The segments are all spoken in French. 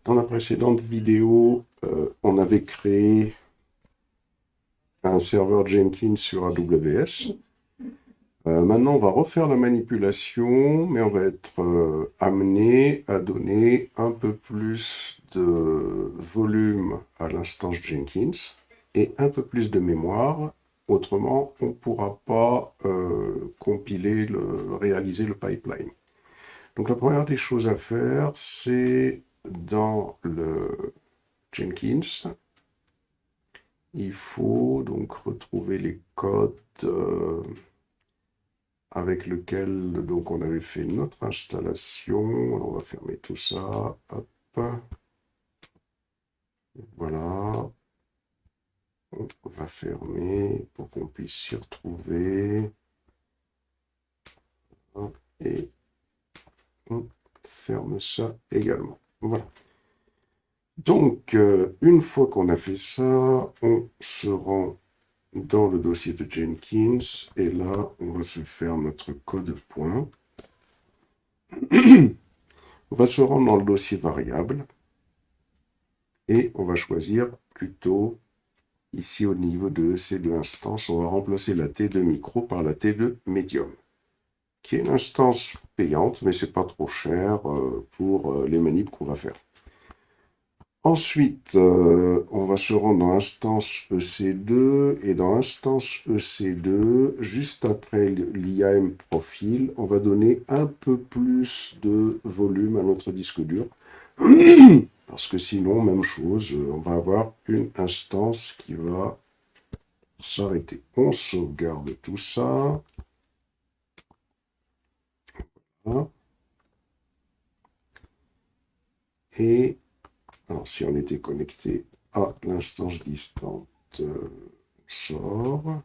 Dans la précédente vidéo, on avait créé un serveur Jenkins sur AWS. Maintenant, on va refaire la manipulation, mais on va être amené à donner un peu plus de volume à l'instance Jenkins et un peu plus de mémoire. Autrement, on ne pourra pas réaliser le pipeline. Donc la première des choses à faire, c'est dans le Jenkins, il faut donc retrouver les codes avec lesquels donc on avait fait notre installation. Alors, on va fermer tout ça. Hop. Voilà. On va fermer pour qu'on puisse s'y retrouver. Hop. Et on ferme ça également. Voilà. Donc, une fois qu'on a fait ça, on se rend dans le dossier de Jenkins et là, on va se faire notre code point. On va se rendre dans le dossier variable et on va choisir plutôt ici au niveau de EC2 instance, on va remplacer la T2 micro par la T2 medium, qui est une instance payante, mais c'est pas trop cher pour les manips qu'on va faire. Ensuite, on va se rendre dans instance EC2 et dans instance EC2, juste après l'IAM profil, on va donner un peu plus de volume à notre disque dur. Parce que sinon, même chose, on va avoir une instance qui va s'arrêter. On sauvegarde tout ça. Voilà. Et alors, si on était connecté à l'instance distante, on sort.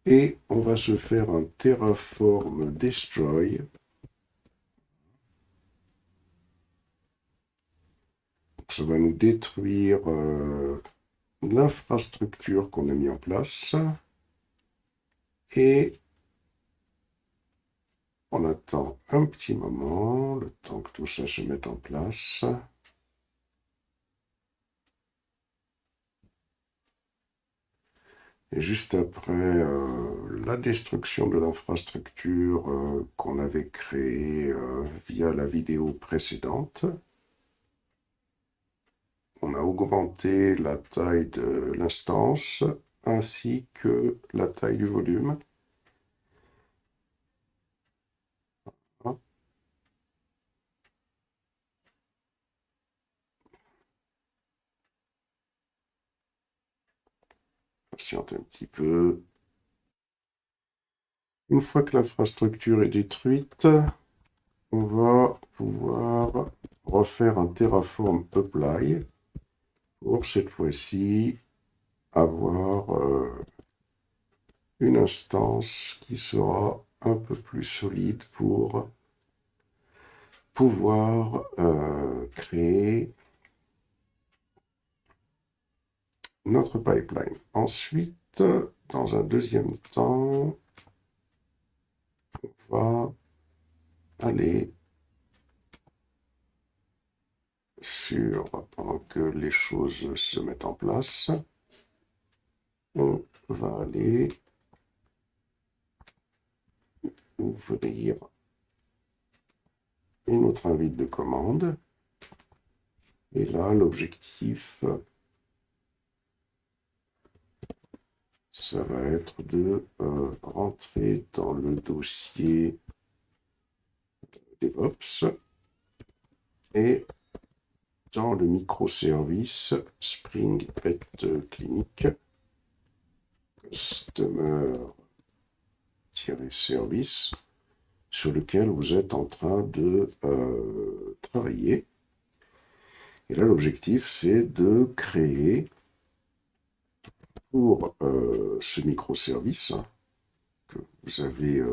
Et on va se faire un Terraform Destroy. Ça va nous détruire l'infrastructure qu'on a mis en place. Et on attend un petit moment, le temps que tout ça se mette en place. Et juste après la destruction de l'infrastructure qu'on avait créée via la vidéo précédente, on a augmenté la taille de l'instance ainsi que la taille du volume. Patiente un petit peu. Une fois que l'infrastructure est détruite, on va pouvoir refaire un Terraform Apply pour cette fois-ci avoir une instance qui sera un peu plus solide pour pouvoir créer notre pipeline. Ensuite, dans un deuxième temps, on va aller sur, pendant que les choses se mettent en place, on va aller ouvrir une autre invite de commande. Et là, l'objectif, ça va être de rentrer dans le dossier DevOps et dans le microservice Spring Pet Clinic Customer-service sur lequel vous êtes en train de travailler. Et là, l'objectif, c'est de créer pour ce microservice que vous avez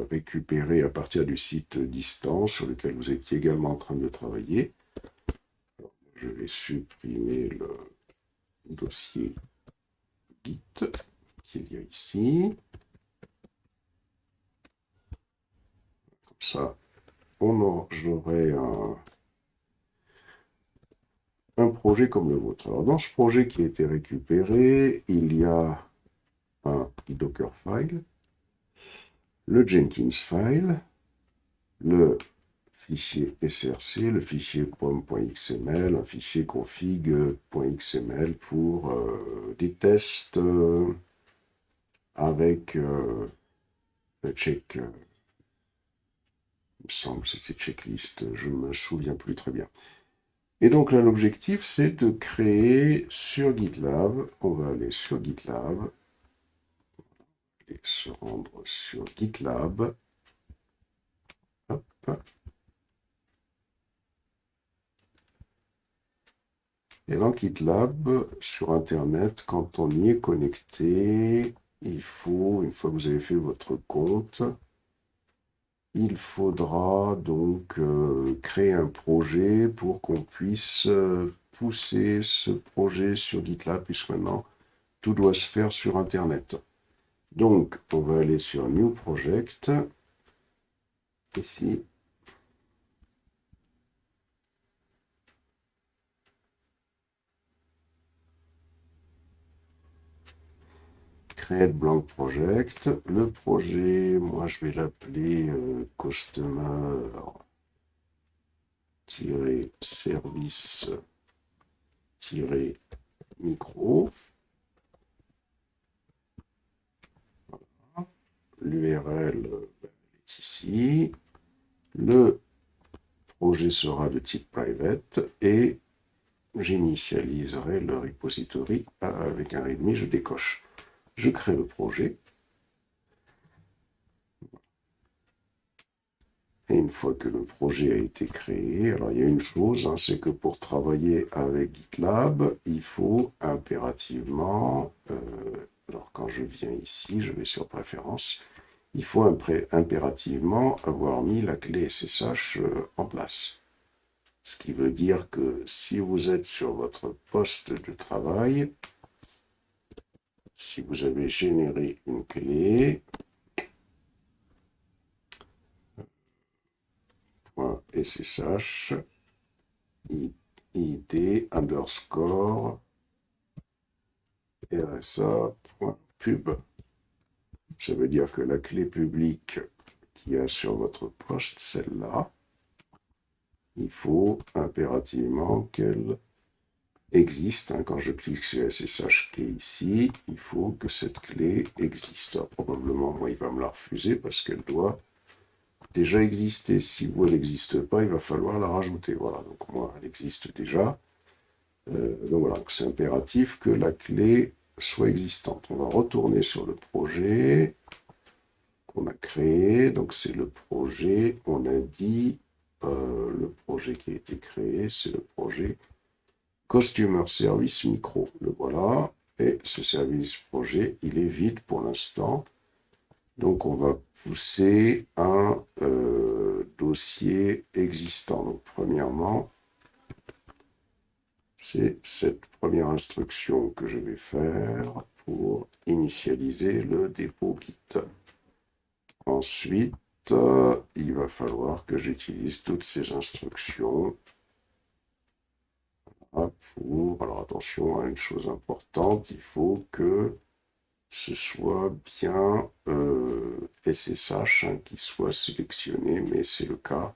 récupéré à partir du site distant sur lequel vous étiez également en train de travailler. Alors, je vais supprimer le dossier Git qu'il y a ici. Comme ça, j'aurai un projet comme le vôtre. Alors, dans ce projet qui a été récupéré, il y a un Dockerfile, le Jenkins file, le fichier src, le fichier pom.xml, un fichier config.xml pour des tests avec le check, il me semble que c'était checklist, je ne me souviens plus très bien. Et donc là, l'objectif, c'est de créer sur GitLab, on va aller sur GitLab, et se rendre sur GitLab, hop. Et dans GitLab, sur Internet, quand on y est connecté, il faut, une fois que vous avez fait votre compte, il faudra donc créer un projet pour qu'on puisse pousser ce projet sur GitLab, puisque maintenant, tout doit se faire sur Internet. Donc, on va aller sur New Project, ici. Create Blank Project. Le projet, moi je vais l'appeler Customer-service-micro. L'URL est ici. Le projet sera de type private et j'initialiserai le repository avec un readme, je décoche. Je crée le projet. Et une fois que le projet a été créé, alors il y a une chose, c'est que pour travailler avec GitLab, il faut impérativement, alors quand je viens ici, je vais sur Préférences, il faut impérativement avoir mis la clé SSH en place. Ce qui veut dire que si vous êtes sur votre poste de travail, si vous avez généré une clé, .ssh, id underscore rsa.pub. Ça veut dire que la clé publique qu'il y a sur votre poste, celle-là, il faut impérativement qu'elle existe. Quand je clique sur SSH qui est ici, il faut que cette clé existe. Alors, probablement, moi, il va me la refuser parce qu'elle doit déjà exister. Si vous, elle n'existe pas, il va falloir la rajouter. Voilà, donc moi, elle existe déjà. Donc voilà, c'est impératif que la clé soit existante. On va retourner sur le projet qu'on a créé. Donc c'est le projet, on a dit, le projet qui a été créé, c'est le projet Customer Service Micro. Le voilà. Et ce service projet, il est vide pour l'instant. Donc on va pousser un dossier existant. Donc premièrement, c'est cette première instruction que je vais faire pour initialiser le dépôt Git. Ensuite, il va falloir que j'utilise toutes ces instructions pour... Alors attention à une chose importante, il faut que ce soit bien SSH qui soit sélectionné, mais c'est le cas.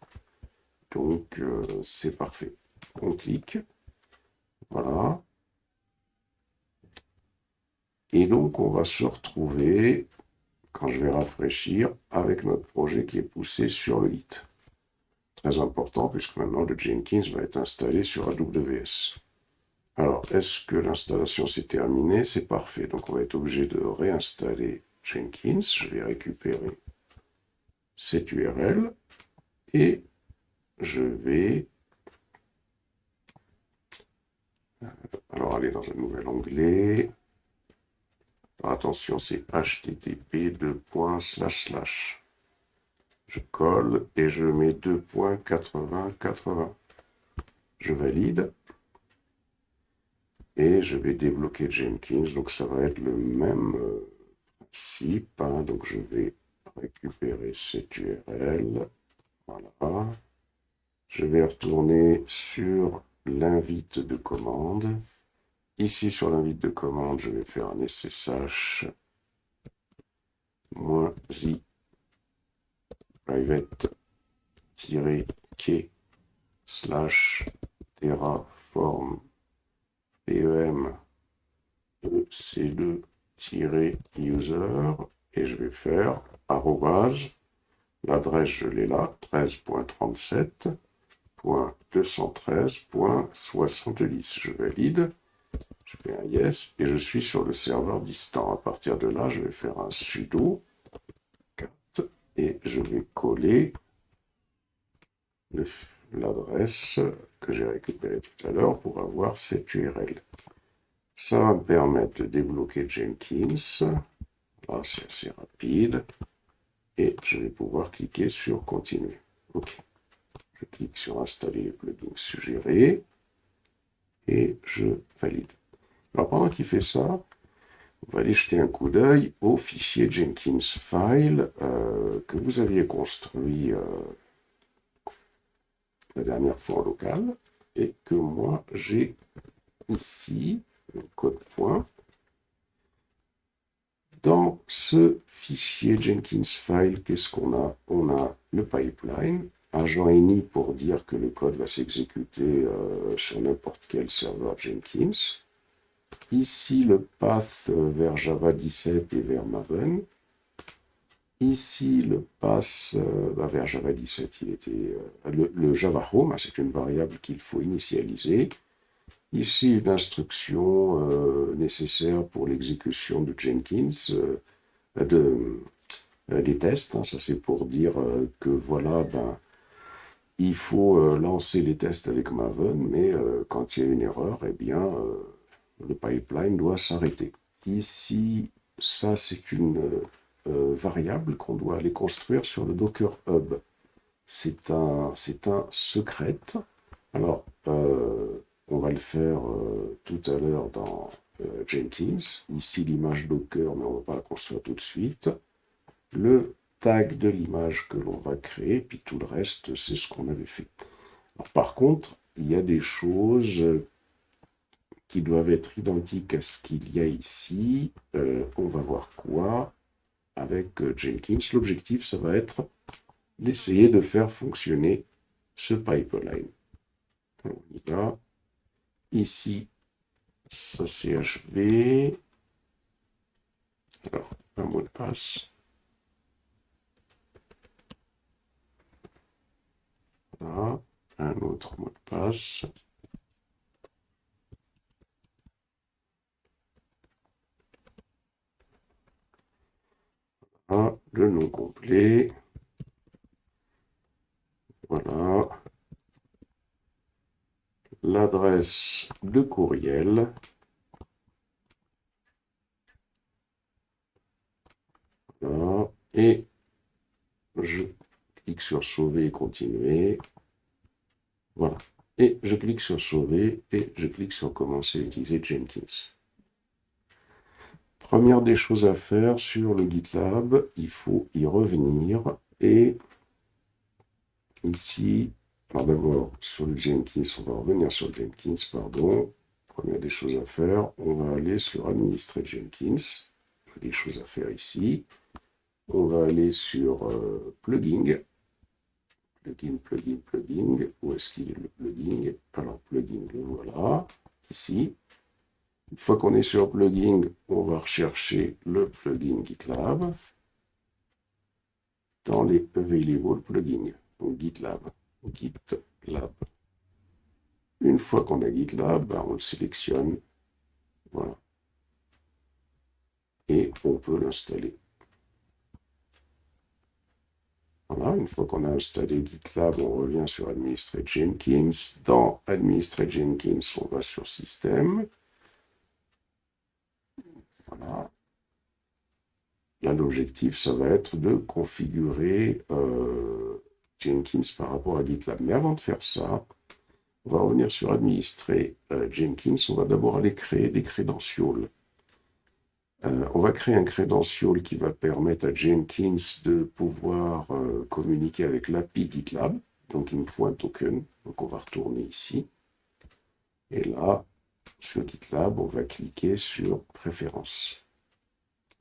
Donc c'est parfait. On clique. Voilà. Et donc, on va se retrouver, quand je vais rafraîchir, avec notre projet qui est poussé sur le Git. Très important, puisque maintenant, le Jenkins va être installé sur AWS. Alors, est-ce que l'installation s'est terminée? C'est parfait. Donc, on va être obligé de réinstaller Jenkins. Je vais récupérer cette URL et je vais... Alors, aller dans un nouvel onglet. Alors, attention, c'est http://. Je colle et je mets 2.80.80. Je valide. Et je vais débloquer Jenkins. Donc ça va être le même principe. Donc je vais récupérer cette URL. Voilà. Je vais retourner sur l'invite de commande. Ici, sur l'invite de commande, je vais faire un SSH -i private-key / terraform pem ec2-user et je vais faire arrobase. L'adresse, je l'ai là, 13.37.213.70. Je valide, je fais un yes, et je suis sur le serveur distant. À partir de là, je vais faire un sudo cat et je vais coller l'adresse que j'ai récupérée tout à l'heure pour avoir cette URL. Ça va me permettre de débloquer Jenkins. Là, c'est assez rapide. Et je vais pouvoir cliquer sur continuer. OK. Je clique sur installer les plugins suggérés et je valide. Alors pendant qu'il fait ça, on va aller jeter un coup d'œil au fichier Jenkins file que vous aviez construit la dernière fois en local et que moi j'ai ici, le code point. Dans ce fichier Jenkins file, qu'est-ce qu'on a? On a le pipeline, agent ini pour dire que le code va s'exécuter sur n'importe quel serveur Jenkins. Ici, le path vers Java 17 et vers Maven. Ici, le path vers Java 17, il était le Java Home, c'est une variable qu'il faut initialiser. Ici, une instruction nécessaire pour l'exécution de Jenkins, des tests. Ça, c'est pour dire que voilà, il faut lancer les tests avec Maven, mais quand il y a une erreur, eh bien, le pipeline doit s'arrêter. Ici, ça, c'est une variable qu'on doit aller construire sur le Docker Hub. C'est un secret. Alors, on va le faire tout à l'heure dans Jenkins. Ici, l'image Docker, mais on ne va pas la construire tout de suite. Le tag de l'image que l'on va créer, puis tout le reste, c'est ce qu'on avait fait. Alors, par contre, il y a des choses qui doivent être identiques à ce qu'il y a ici. On va voir quoi avec Jenkins. L'objectif, ça va être d'essayer de faire fonctionner ce pipeline. On y va. Ici, ça c'est HV. Alors, un mot de passe. Voilà, un autre mot de passe. Voilà, le nom complet. Voilà. L'adresse de courriel. Voilà. Et je clique sur sauver et continuer. Voilà. Et je clique sur sauver et je clique sur commencer à utiliser Jenkins. Première des choses à faire sur le GitLab, il faut y revenir et ici, alors d'abord sur le Jenkins, on va revenir sur le Jenkins, pardon. Première des choses à faire, on va aller sur administrer Jenkins. Il y a des choses à faire ici. On va aller sur plugin. Plugin. Où est-ce qu'il est le plugin? Alors plugin, le voilà, ici. Une fois qu'on est sur plugin, on va rechercher le plugin GitLab dans les available plugins. Donc GitLab. Une fois qu'on a GitLab, on le sélectionne. Voilà. Et on peut l'installer. Voilà, une fois qu'on a installé GitLab, on revient sur Administrer Jenkins. Dans Administrer Jenkins, on va sur Système. Voilà. Là, l'objectif, ça va être de configurer Jenkins par rapport à GitLab. Mais avant de faire ça, on va revenir sur Administrer Jenkins. On va d'abord aller créer des credentials. On va créer un credential qui va permettre à Jenkins de pouvoir communiquer avec l'API GitLab. Donc, il me faut un token. Donc, on va retourner ici. Et là, sur GitLab, on va cliquer sur Préférences.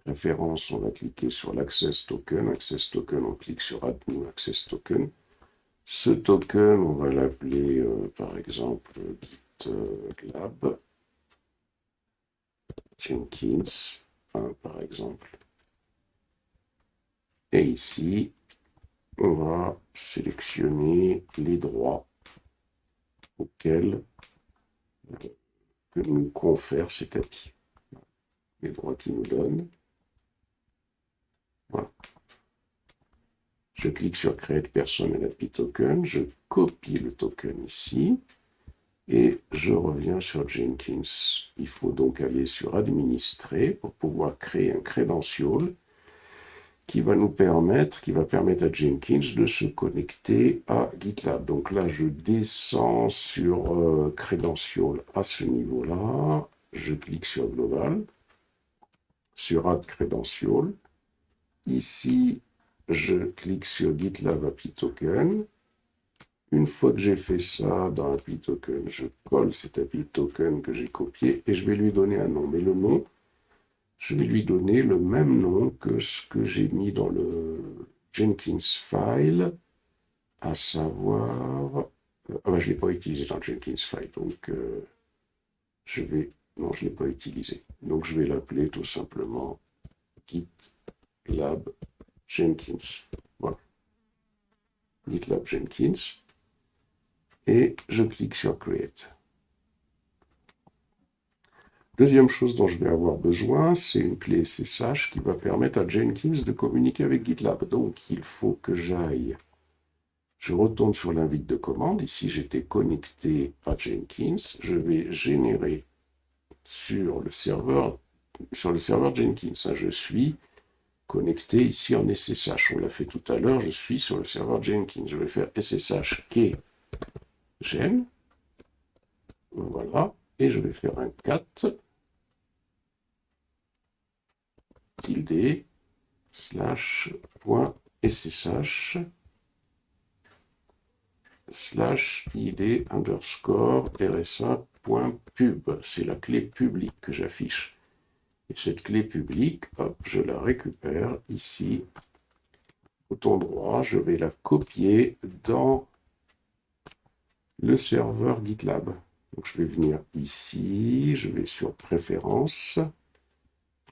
Préférences, on va cliquer sur l'Access Token. Access Token, on clique sur Add New Access Token. Ce token, on va l'appeler par exemple GitLab Jenkins 1 par exemple. Et ici, on va sélectionner les droits auxquels que nous confère cet API. Les droits qu'il nous donne. Voilà. Je clique sur Create Personal API Token, je copie le token ici et je reviens sur Jenkins. Il faut donc aller sur Administrer pour pouvoir créer un credential qui va permettre à Jenkins de se connecter à GitLab. Donc là, je descends sur Credential à ce niveau-là, je clique sur Global, sur Add Credential. Ici, je clique sur GitLab API Token. Une fois que j'ai fait ça dans API Token, je colle cet API Token que j'ai copié et je vais lui donner un nom. Mais le nom, je vais lui donner le même nom que ce que j'ai mis dans le Jenkins file, à savoir... je ne l'ai pas utilisé dans Jenkins file, donc non, je ne l'ai pas utilisé. Donc je vais l'appeler tout simplement GitLab Jenkins. Voilà. GitLab Jenkins. Et je clique sur Create. Deuxième chose dont je vais avoir besoin, c'est une clé SSH qui va permettre à Jenkins de communiquer avec GitLab. Donc, il faut que j'aille. Je retourne sur l'invite de commande. Ici, j'étais connecté à Jenkins. Je vais générer sur le serveur Jenkins. Je suis connecté ici en SSH. On l'a fait tout à l'heure. Je suis sur le serveur Jenkins. Je vais faire SSH gen. Voilà. Et je vais faire un cat tilde slash point ssh slash id underscore rsa.pub. C'est la clé publique que j'affiche. Et cette clé publique, hop, je la récupère ici. Bouton droit, je vais la copier dans le serveur GitLab. Donc je vais venir ici, je vais sur Préférences.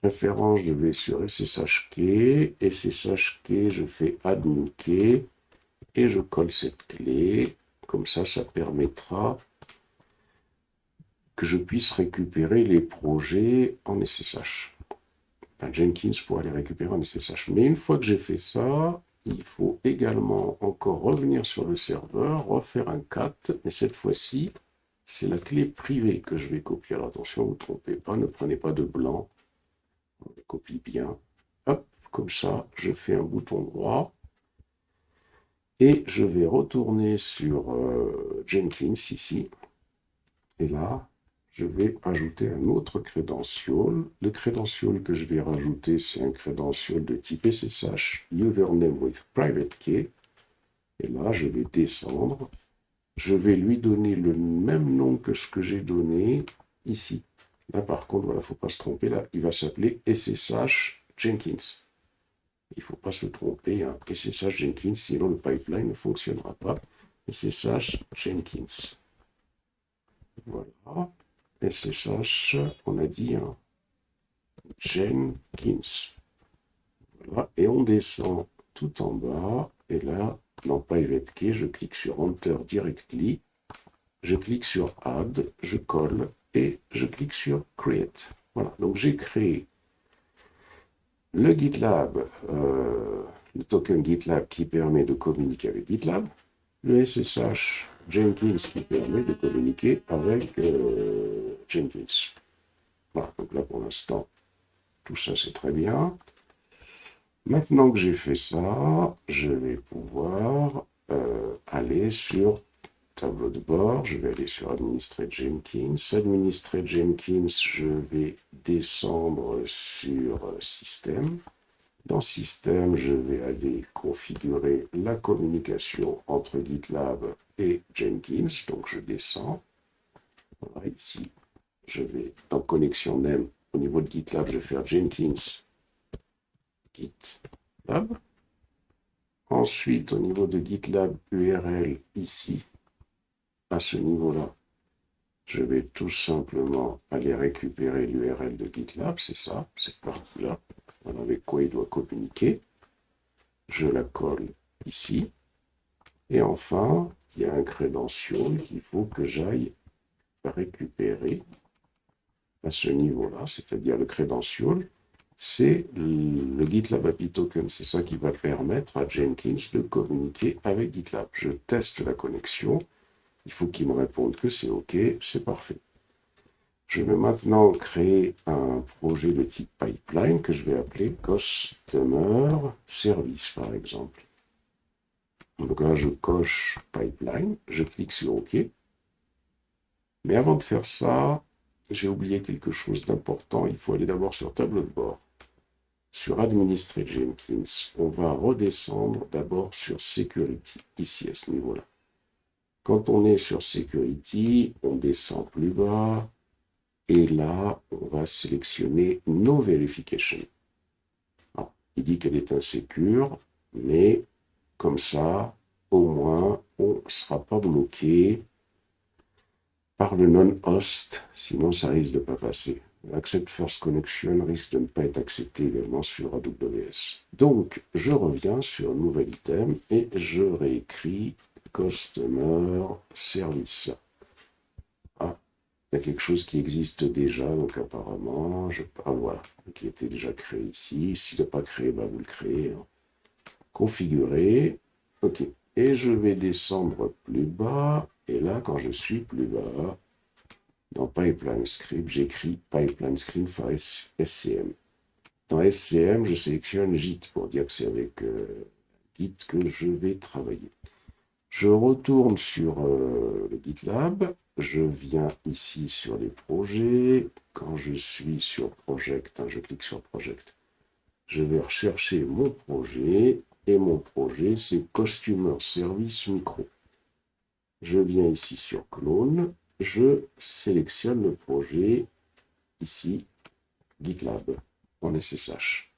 Préférence, je vais sur SSH key, je fais Add New Key et je colle cette clé. Comme ça permettra que je puisse récupérer les projets en SSH. Jenkins pourra les récupérer en SSH. Mais une fois que j'ai fait ça, il faut également encore revenir sur le serveur, refaire un cat, mais cette fois-ci, c'est la clé privée que je vais copier. Alors attention, ne vous trompez pas, ne prenez pas de blanc. On les copie bien. Hop, comme ça, je fais un bouton droit. Et je vais retourner sur Jenkins ici. Et là, je vais ajouter un autre credential. Le credential que je vais rajouter, c'est un credential de type SSH username with private key. Et là, je vais descendre. Je vais lui donner le même nom que ce que j'ai donné ici. Là, par contre, voilà, il ne faut pas se tromper. Là, il va s'appeler SSH Jenkins. Il ne faut pas se tromper. Hein. SSH Jenkins, sinon le pipeline ne fonctionnera pas. SSH Jenkins. Voilà. SSH, on a dit hein, Jenkins. Voilà. Et on descend tout en bas. Et là, dans Private Key, je clique sur Enter Directly. Je clique sur Add, je colle et je clique sur Create. Voilà, donc j'ai créé le GitLab, le token GitLab qui permet de communiquer avec GitLab, le SSH Jenkins qui permet de communiquer avec Jenkins. Voilà, donc là pour l'instant, tout ça c'est très bien. Maintenant que j'ai fait ça, je vais pouvoir aller sur tableau de bord, je vais aller sur Administrer Jenkins. Administrer Jenkins, je vais descendre sur Système. Dans Système, je vais aller configurer la communication entre GitLab et Jenkins. Donc je descends. par ici, je vais dans connexion name, au niveau de GitLab, je vais faire Jenkins GitLab. Ensuite, au niveau de GitLab URL, ici, à ce niveau-là, je vais tout simplement aller récupérer l'URL de GitLab, c'est ça, cette partie-là, voilà avec quoi il doit communiquer. Je la colle ici. Et enfin, il y a un credential qu'il faut que j'aille récupérer à ce niveau-là, c'est-à-dire le credential, c'est le GitLab API Token. C'est ça qui va permettre à Jenkins de communiquer avec GitLab. Je teste la connexion. Il faut qu'il me réponde que c'est OK, c'est parfait. Je vais maintenant créer un projet de type pipeline que je vais appeler Customer Service, par exemple. Donc là, je coche pipeline, je clique sur OK. Mais avant de faire ça, j'ai oublié quelque chose d'important. Il faut aller d'abord sur tableau de bord. Sur Administrer Jenkins, on va redescendre d'abord sur Security, ici à ce niveau-là. Quand on est sur Security, on descend plus bas. Et là, on va sélectionner No Verification. Alors, il dit qu'elle est insécure, mais comme ça, au moins, on ne sera pas bloqué par le non-host, sinon ça risque de ne pas passer. Accept First Connection risque de ne pas être accepté également sur AWS. Donc, je reviens sur Nouvel item et je réécris Customer Service. Il y a quelque chose qui existe déjà, donc apparemment, voilà, qui était déjà créé ici. S'il n'est pas créé, bah vous le créez. Hein. Configurer, ok. Et je vais descendre plus bas, et là, quand je suis plus bas, dans Pipeline Script, j'écris Pipeline Script for SCM. Dans SCM, je sélectionne Git pour dire que c'est avec Git que je vais travailler. Je retourne sur le GitLab, je viens ici sur les projets. Quand je suis sur Project, je clique sur Project. Je vais rechercher mon projet et mon projet c'est Customer Service Micro. Je viens ici sur Clone, je sélectionne le projet ici, GitLab en SSH.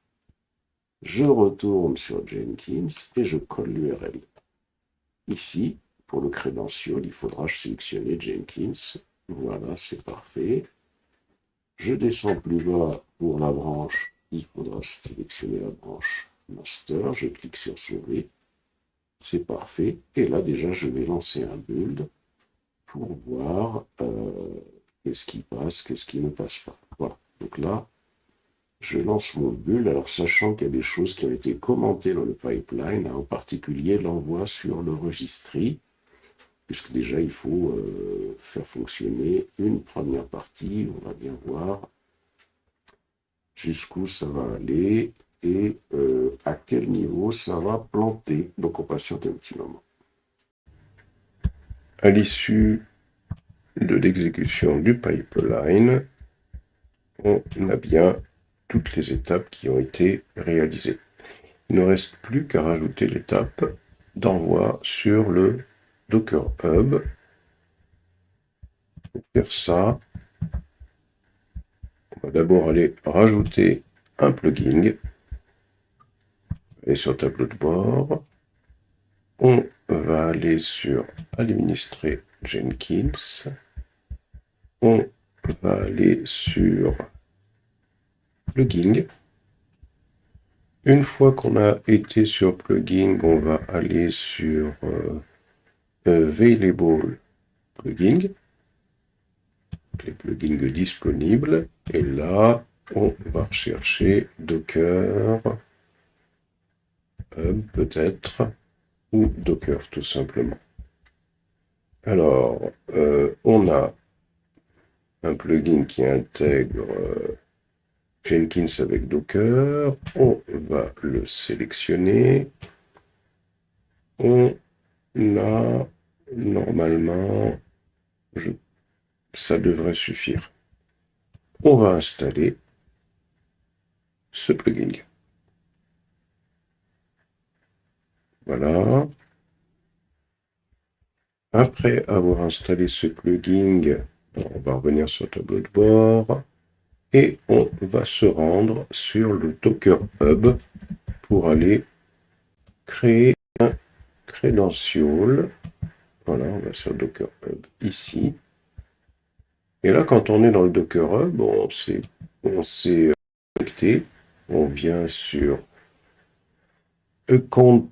Je retourne sur Jenkins et je colle l'URL. Ici, pour le credential, il faudra sélectionner Jenkins. Voilà, c'est parfait. Je descends plus bas pour la branche. Il faudra sélectionner la branche master. Je clique sur sauver. C'est parfait. Et là, déjà, je vais lancer un build pour voir qu'est-ce qui passe, qu'est-ce qui ne passe pas. Voilà. Donc là, je lance mon build. Alors, sachant qu'il y a des choses qui ont été commentées dans le pipeline, en particulier l'envoi sur le registry, puisque déjà il faut faire fonctionner une première partie, on va bien voir jusqu'où ça va aller et à quel niveau ça va planter. Donc on patiente un petit moment. À l'issue de l'exécution du pipeline, on a bien toutes les étapes qui ont été réalisées. Il ne reste plus qu'à rajouter l'étape d'envoi sur le Docker Hub. Pour faire ça, on va d'abord aller rajouter un plugin. Aller sur tableau de bord. On va aller sur Administrer Jenkins. On va aller sur Plugin. Une fois qu'on a été sur Plugin, on va aller sur Available Plugin. Les plugins disponibles. Et là, on va rechercher Docker Hub peut-être, ou Docker tout simplement. Alors, on a un plugin qui intègre Jenkins avec Docker. On va le sélectionner. On a normalement, ça devrait suffire. On va installer ce plugin. Voilà. Après avoir installé ce plugin, On va revenir sur le tableau de bord et on va se rendre sur le Docker Hub pour aller créer un credential. Voilà, on va sur le Docker Hub ici. Et là, quand on est dans le Docker Hub, on s'est connecté. On vient sur Account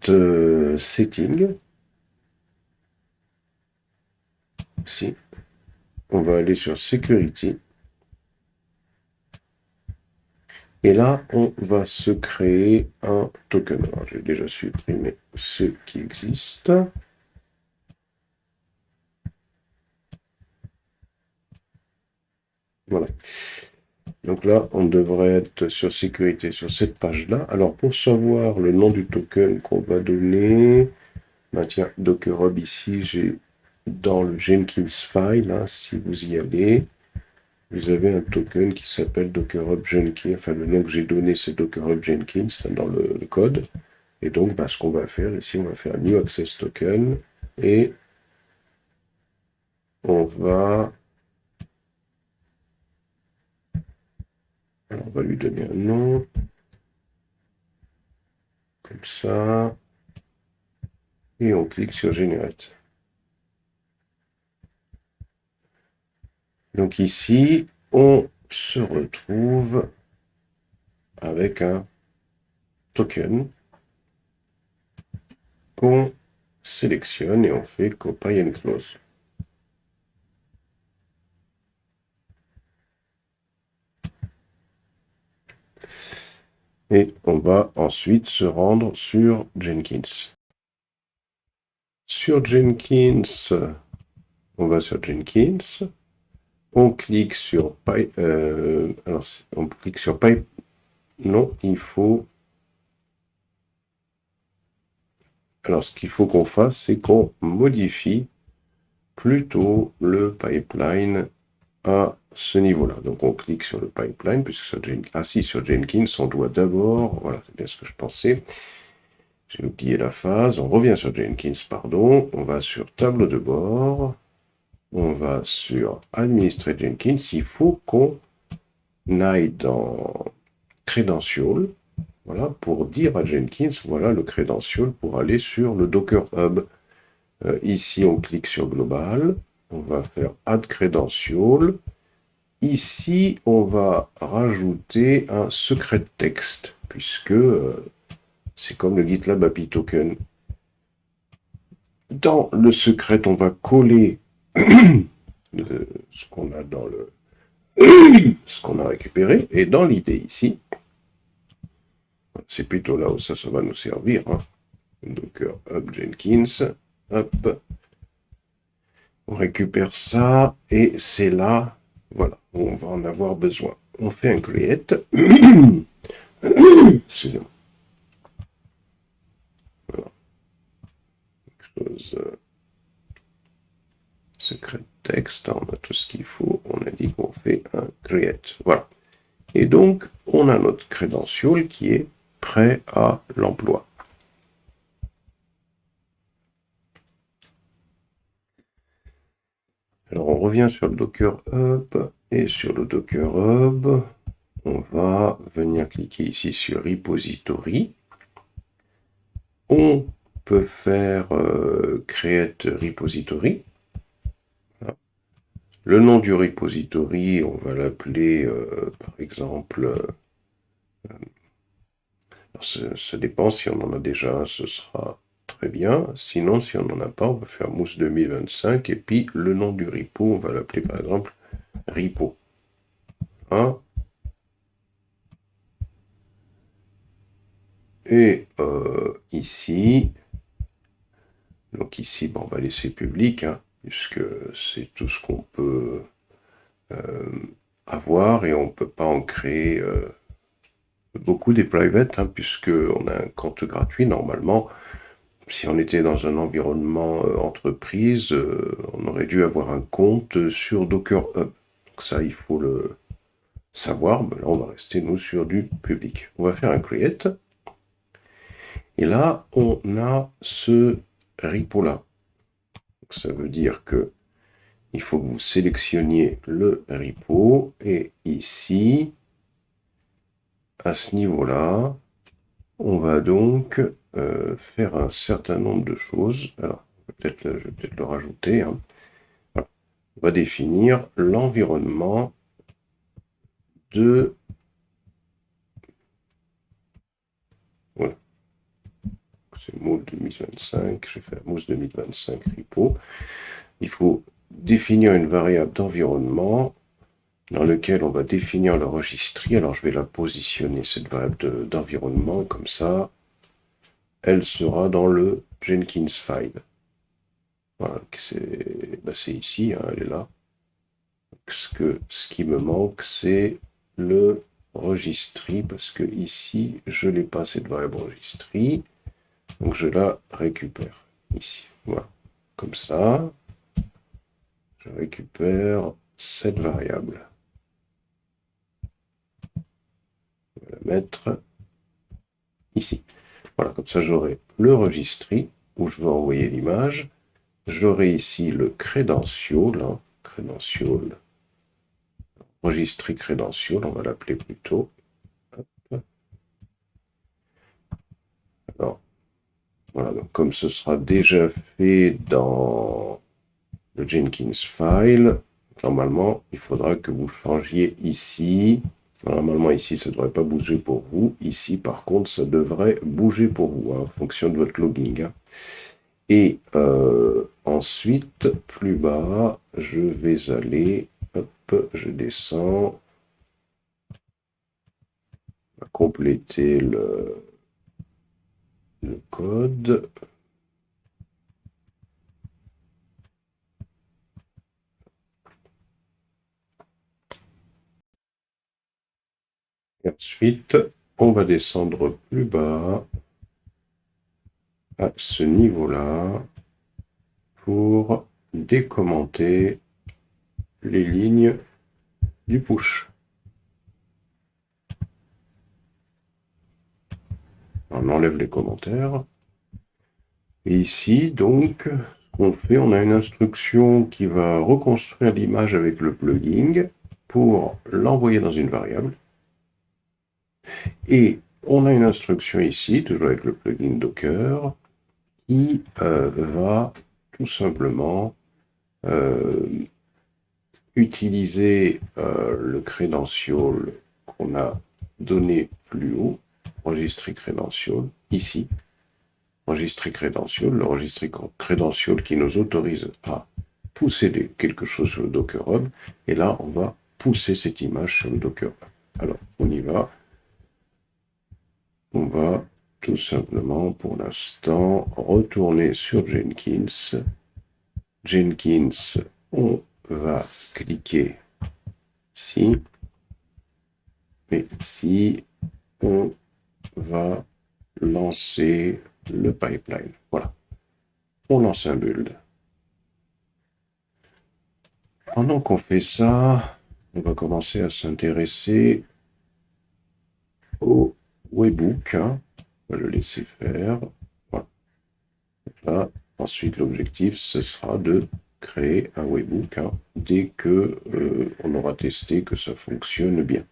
Setting. Ici. On va aller sur Security. Et là, on va se créer un token. Alors, j'ai déjà supprimé ceux qui existent. Voilà. Donc là, on devrait être sur sécurité sur cette page-là. Alors, pour savoir le nom du token qu'on va donner, ben tiens, Docker Hub ici, j'ai dans le Jenkins file, hein, si vous y allez, vous avez un token qui s'appelle Docker Hub Jenkins. Enfin, le nom que j'ai donné, c'est Docker Hub Jenkins dans le code. Et donc, ben, ce qu'on va faire ici, on va faire New Access Token et on va lui donner un nom comme ça et on clique sur Generate. Donc ici, on se retrouve avec un token qu'on sélectionne et on fait Copy and Close. Et on va ensuite se rendre sur Jenkins. Sur Jenkins, on va sur Jenkins. On clique sur Pipe. Alors, on clique sur Pipe. Non, il faut. Alors, ce qu'il faut qu'on fasse, c'est qu'on modifie plutôt le pipeline à ce niveau-là. Donc, on clique sur le pipeline, puisque sur Jenkins, on doit d'abord, voilà, c'est bien ce que je pensais, j'ai oublié la phase, on revient sur Jenkins, pardon, on va sur tableau de bord, on va sur administrer Jenkins, il faut qu'on aille dans Credential, voilà, pour dire à Jenkins, voilà le credential pour aller sur le Docker Hub. Ici, on clique sur Global, on va faire Add Credential. Ici, on va rajouter un secret texte, puisque c'est comme le GitLab API Token. Dans le secret, on va coller ce qu'on a dans le ce qu'on a récupéré, et dans l'idée ici, c'est plutôt là où ça va nous servir. Hein. Docker Hub Jenkins, hop, on récupère ça, et c'est là, voilà, où on va en avoir besoin. On fait un create. Excusez-moi. Voilà. Secret texte, on a tout ce qu'il faut, on a dit qu'on fait un create. Voilà. Et donc, on a notre credential qui est prêt à l'emploi. Alors, on revient sur le Docker Hub, et sur le Docker Hub, on va venir cliquer ici sur Repository. On peut faire Create Repository. Voilà. Le nom du repository, on va l'appeler, par exemple, ça dépend, si on en a déjà un, ce sera très bien. Sinon, si on n'en a pas, on va faire Mousse 2025, et puis le nom du repo, on va l'appeler par exemple repo. Hein. Et ici, donc ici, bon, on va laisser public, hein, puisque c'est tout ce qu'on peut avoir, et on ne peut pas en créer beaucoup des private, hein, puisque on a un compte gratuit normalement. Si on était dans un environnement entreprise, on aurait dû avoir un compte sur Docker Hub. Donc ça, il faut le savoir. Mais là, on va rester, nous, sur du public. On va faire un create. Et là, on a ce repo-là. Ça veut dire que il faut que vous sélectionniez le repo et ici, à ce niveau-là, on va donc faire un certain nombre de choses. Alors, je vais peut-être le rajouter. Hein. Voilà. On va définir l'environnement de... Voilà, c'est Moz 2025. Je vais faire Moz 2025 repo. Il faut définir une variable d'environnement dans lequel on va définir le registry. Alors, je vais la positionner, cette variable d'environnement, comme ça. Elle sera dans le Jenkins file. Voilà, c'est ici, hein, elle est là. Ce qui me manque, c'est le registry, parce que ici, je n'ai pas cette variable registry, donc je la récupère ici. Voilà, comme ça, je récupère cette variable. Je vais la mettre ici. Voilà, comme ça, j'aurai le registry, où je vais envoyer l'image. J'aurai ici le credential, hein, registry credential, on va l'appeler plutôt. Hop. Alors, voilà, donc comme ce sera déjà fait dans le Jenkins file, normalement, il faudra que vous changiez ici. Normalement, ici, ça ne devrait pas bouger pour vous. Ici, par contre, ça devrait bouger pour vous, hein, en fonction de votre logging. Hein. Et ensuite, plus bas, je vais aller, hop, je descends, on va compléter le code. Et ensuite, on va descendre plus bas à ce niveau-là pour décommenter les lignes du push. On enlève les commentaires. Et ici, donc, ce qu'on fait, on a une instruction qui va reconstruire l'image avec le plugin pour l'envoyer dans une variable. Et on a une instruction ici, toujours avec le plugin Docker, qui va tout simplement utiliser le credential qu'on a donné plus haut, registry credential, ici. Registry credential, le registry credential qui nous autorise à pousser quelque chose sur le Docker Hub. Et là, on va pousser cette image sur le Docker Hub. Alors, on y va. On va tout simplement, pour l'instant, retourner sur Jenkins. Jenkins, on va cliquer ici. Et ici, on va lancer le pipeline. Voilà. On lance un build. Pendant qu'on fait ça, on va commencer à s'intéresser au webhook. Hein. On va le laisser faire. Voilà. Là, ensuite, l'objectif, ce sera de créer un webhook hein, dès que on aura testé que ça fonctionne bien.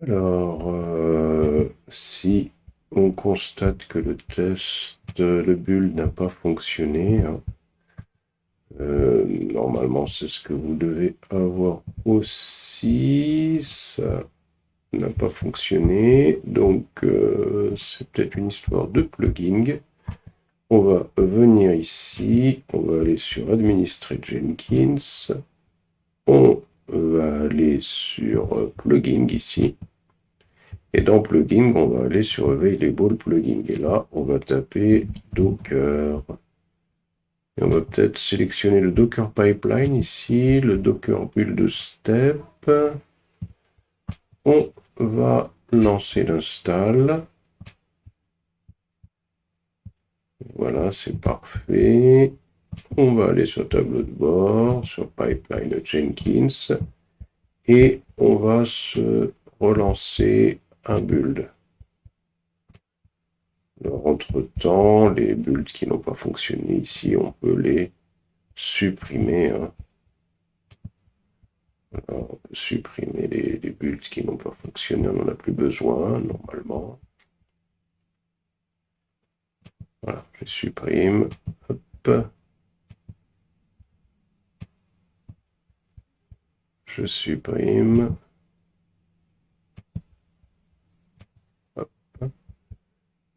Alors, si on constate que le test, le build n'a pas fonctionné, hein, normalement c'est ce que vous devez avoir aussi, ça n'a pas fonctionné, donc c'est peut-être une histoire de plugin. On va venir ici, on va aller sur Administrer Jenkins, on va aller sur Plugin ici, et dans Plugin, on va aller sur Available Plugin, et là, on va taper Docker. Et on va peut-être sélectionner le Docker Pipeline ici, le Docker Build Step. On va lancer l'install. Voilà, c'est parfait. On va aller sur tableau de bord, sur Pipeline Jenkins. Et on va se relancer un build. Alors, entre-temps, les builds qui n'ont pas fonctionné ici, on peut les supprimer. Hein. Alors, on peut supprimer les builds qui n'ont pas fonctionné, on n'en a plus besoin, normalement. Voilà, je supprime. Hop. Je supprime. Hop.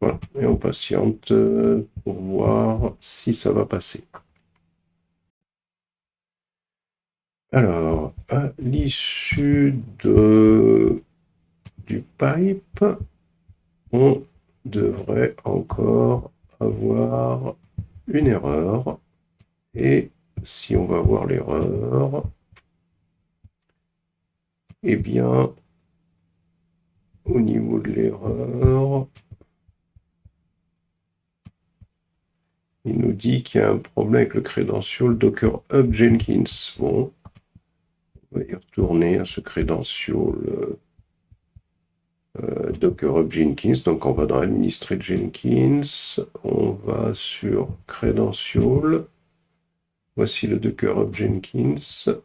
Voilà, et on patiente pour voir si ça va passer. Alors, à l'issue du pipe, on devrait encore avoir une erreur. Et si on va voir l'erreur, eh bien, au niveau de l'erreur, il nous dit qu'il y a un problème avec le credential Docker Hub Jenkins. Bon, on va y retourner à ce credential Docker Hub Jenkins. Donc, on va dans Administrer Jenkins. On va sur Credential. Voici le Docker Hub Jenkins.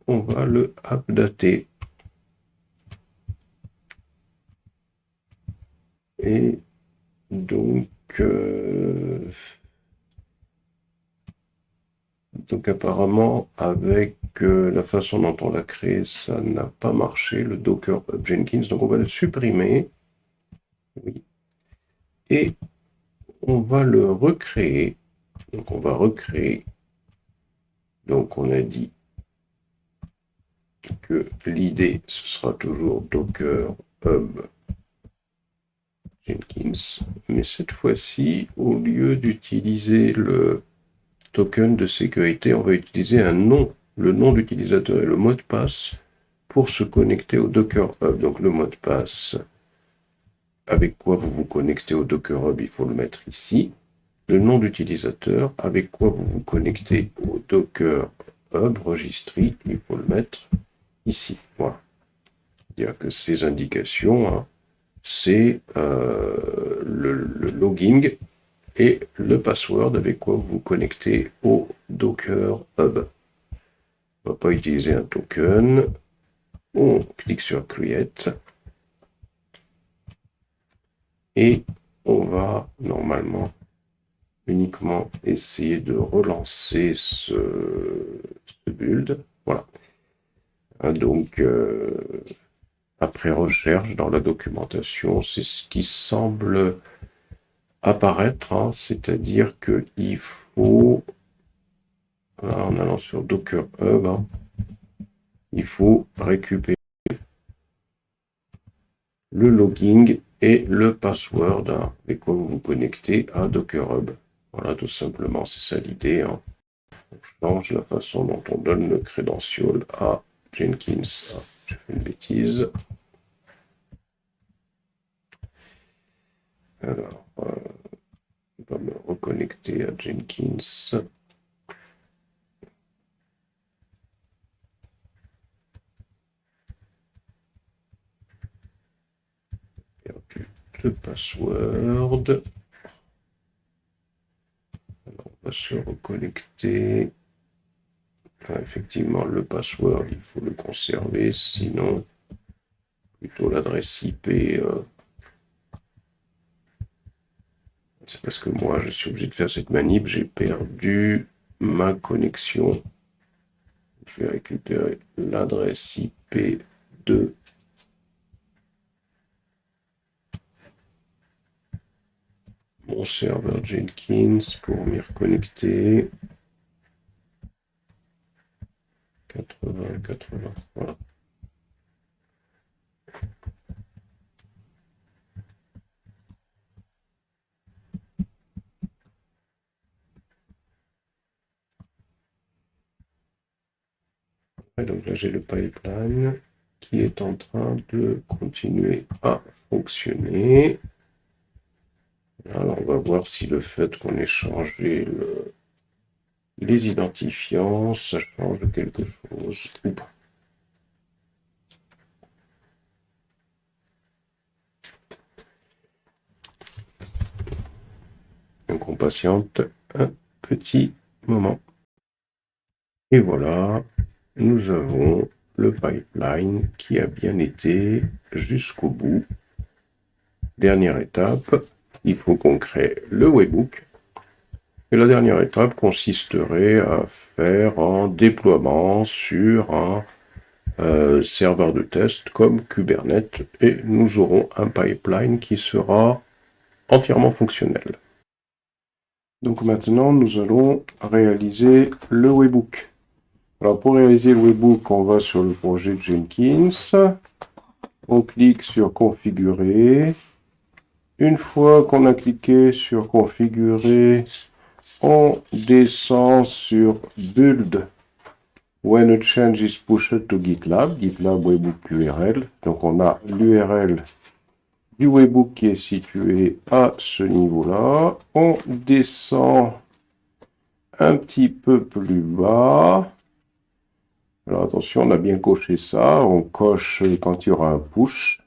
On va le updater. Et donc, apparemment, avec la façon dont on l'a créé, ça n'a pas marché, le Docker Hub Jenkins. Donc, on va le supprimer. Oui. Et on va le recréer. Donc, on va recréer. Donc, on a dit que l'idée, ce sera toujours Docker Hub Jenkins. Mais cette fois-ci, au lieu d'utiliser le token de sécurité, on va utiliser un nom, le nom d'utilisateur et le mot de passe pour se connecter au Docker Hub. Donc, le mot de passe, avec quoi vous vous connectez au Docker Hub, il faut le mettre ici. Le nom d'utilisateur, avec quoi vous vous connectez au Docker Hub Registry, il faut le mettre ici. Voilà. C'est-à-dire que ces indications, hein, c'est le logging et le password avec quoi vous vous connectez au Docker Hub. On ne va pas utiliser un token. On clique sur Create. Et on va normalement uniquement essayer de relancer ce build. Voilà. Donc, après recherche dans la documentation, c'est ce qui semble apparaître, hein, c'est-à-dire qu'il faut, en allant sur Docker Hub, hein, il faut récupérer le logging et le password, hein, avec quoi vous vous connectez à Docker Hub. Voilà, tout simplement, c'est ça l'idée. Hein. On change la façon dont on donne le credential à Jenkins. Ah, j'ai fait une bêtise. Alors, on va me reconnecter à Jenkins. Perdu le password. Alors, on va se reconnecter. Enfin, effectivement, le password, il faut le conserver, sinon, plutôt l'adresse IP. C'est parce que moi, je suis obligé de faire cette manip, j'ai perdu ma connexion. Je vais récupérer l'adresse IP de mon serveur Jenkins pour m'y reconnecter. 80, voilà. Et donc là, j'ai le pipeline qui est en train de continuer à fonctionner. Alors, on va voir si le fait qu'on ait changé les identifiants, ça change quelque chose ou pas. Donc on patiente un petit moment. Et voilà, nous avons le pipeline qui a bien été jusqu'au bout. Dernière étape, il faut qu'on crée le webhook. Et la dernière étape consisterait à faire un déploiement sur un serveur de test comme Kubernetes et nous aurons un pipeline qui sera entièrement fonctionnel. Donc maintenant, nous allons réaliser le webhook. Alors pour réaliser le webhook, on va sur le projet Jenkins, on clique sur configurer. Une fois qu'on a cliqué sur configurer, on descend sur build when a change is pushed to GitLab, GitLab webhook URL. Donc on a l'URL du webhook qui est situé à ce niveau-là. On descend un petit peu plus bas. Alors attention, on a bien coché ça. On coche quand il y aura un push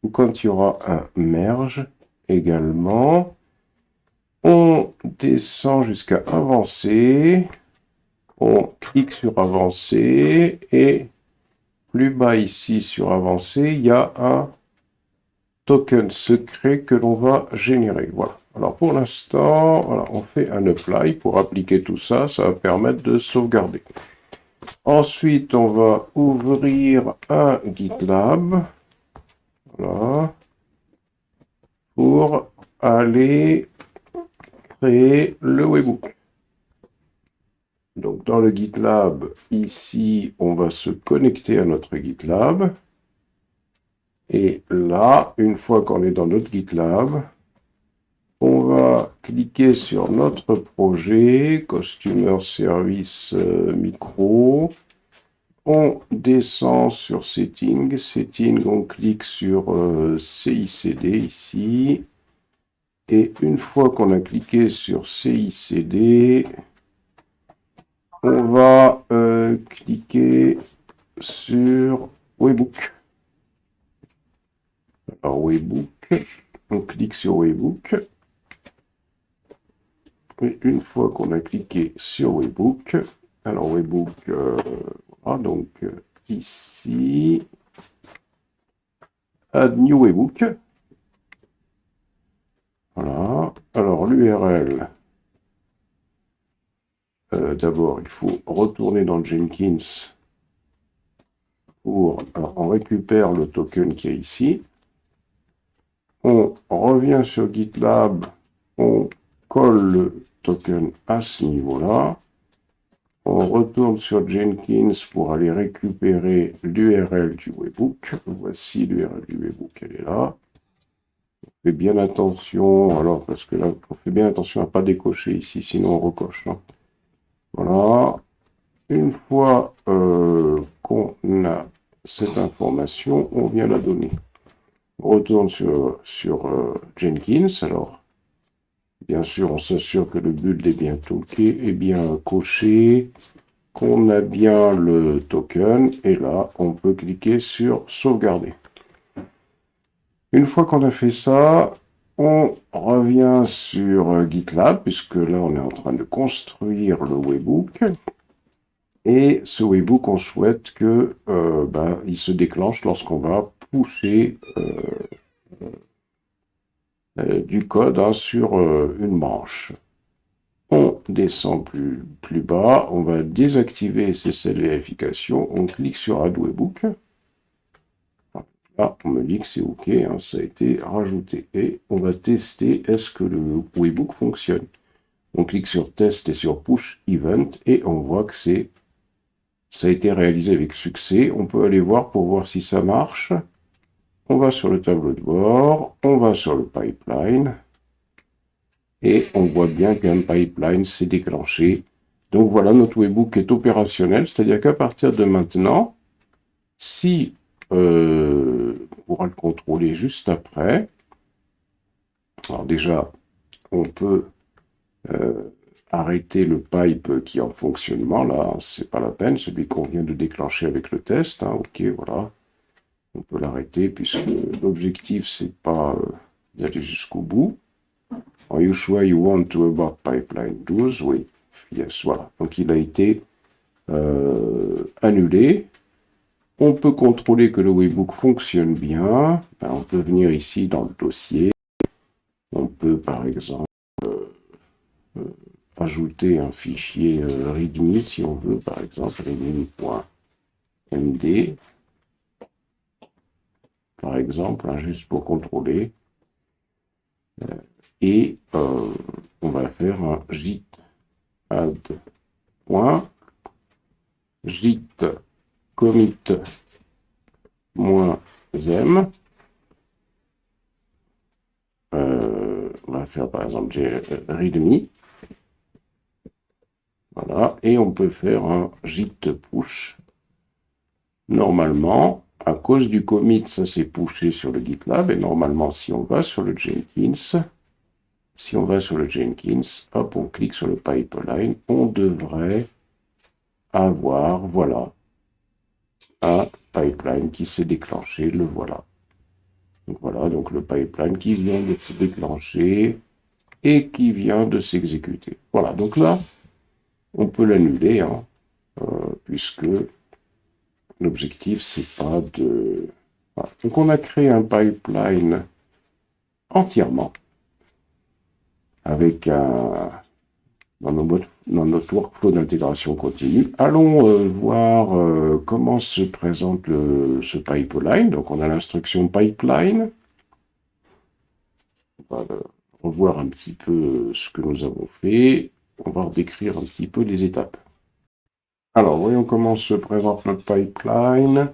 ou quand il y aura un merge également. On descend jusqu'à avancer. On clique sur avancer et plus bas ici sur avancer, il y a un token secret que l'on va générer. Voilà. Alors pour l'instant, voilà, on fait un apply pour appliquer tout ça. Ça va permettre de sauvegarder. Ensuite, on va ouvrir un GitLab. Voilà. Pour aller créer le webhook. Donc dans le GitLab, ici, on va se connecter à notre GitLab. Et là, une fois qu'on est dans notre GitLab, on va cliquer sur notre projet, Customer Service Micro. On descend sur Setting. Setting, on clique sur CICD ici. Et une fois qu'on a cliqué sur CICD, on va cliquer sur Webhook. Alors Webhook, on clique sur Webhook. Et une fois qu'on a cliqué sur Webhook, alors Webhook, voilà, donc ici, Add New Webhook. Voilà, alors l'URL, d'abord il faut retourner dans Jenkins pour, alors, on récupère le token qui est ici. On revient sur GitLab, on colle le token à ce niveau-là. On retourne sur Jenkins pour aller récupérer l'URL du webhook. Voici l'URL du webhook, elle est là. On fait bien attention, alors parce que là, on fait bien attention à ne pas décocher ici, sinon on recoche. Hein. Voilà. Une fois qu'on a cette information, on vient la donner. On retourne sur Jenkins. Alors, bien sûr, on s'assure que le build est bien toqué, est bien coché, qu'on a bien le token. Et là, on peut cliquer sur sauvegarder. Une fois qu'on a fait ça, on revient sur GitLab, puisque là, on est en train de construire le webhook. Et ce webhook, on souhaite que il se déclenche lorsqu'on va pousser du code sur une branche. On descend plus bas, on va désactiver SSL vérification, on clique sur Add Webhook. Là, on me dit que c'est OK, hein, ça a été rajouté. Et on va tester est-ce que le webhook fonctionne. On clique sur Test et sur Push Event et on voit que ça a été réalisé avec succès. On peut aller voir pour voir si ça marche. On va sur le tableau de bord, on va sur le pipeline, et on voit bien qu'un pipeline s'est déclenché. Donc voilà, notre webhook est opérationnel, c'est-à-dire qu'à partir de maintenant, si on pourra le contrôler juste après, alors déjà, on peut arrêter le pipe qui est en fonctionnement, là, c'est pas la peine, celui qu'on vient de déclencher avec le test, hein, ok, voilà. On peut l'arrêter puisque l'objectif, c'est pas d'aller jusqu'au bout. Are you sure you want to abort pipeline 12? Oui. Yes, voilà. Donc il a été annulé. On peut contrôler que le webhook fonctionne bien. Ben, on peut venir ici dans le dossier. On peut par exemple ajouter un fichier readme si on veut, par exemple readme.md, par exemple, hein, juste pour contrôler. Et on va faire un git add git commit -m. On va faire par exemple readme. Voilà, et on peut faire un git push. Normalement, à cause du commit, ça s'est pushé sur le GitLab, et normalement, si on va sur le Jenkins, hop, on clique sur le pipeline, on devrait avoir, voilà, un pipeline qui s'est déclenché, le voilà. Donc voilà, donc le pipeline qui vient de se déclencher et qui vient de s'exécuter. Voilà, donc là, on peut l'annuler, hein, puisque l'objectif, c'est pas de... Voilà. Donc on a créé un pipeline entièrement avec dans notre workflow d'intégration continue. Allons voir comment se présente ce pipeline. Donc on a l'instruction pipeline. On va revoir un petit peu ce que nous avons fait. On va décrire un petit peu les étapes. Alors, voyons comment se présente notre pipeline.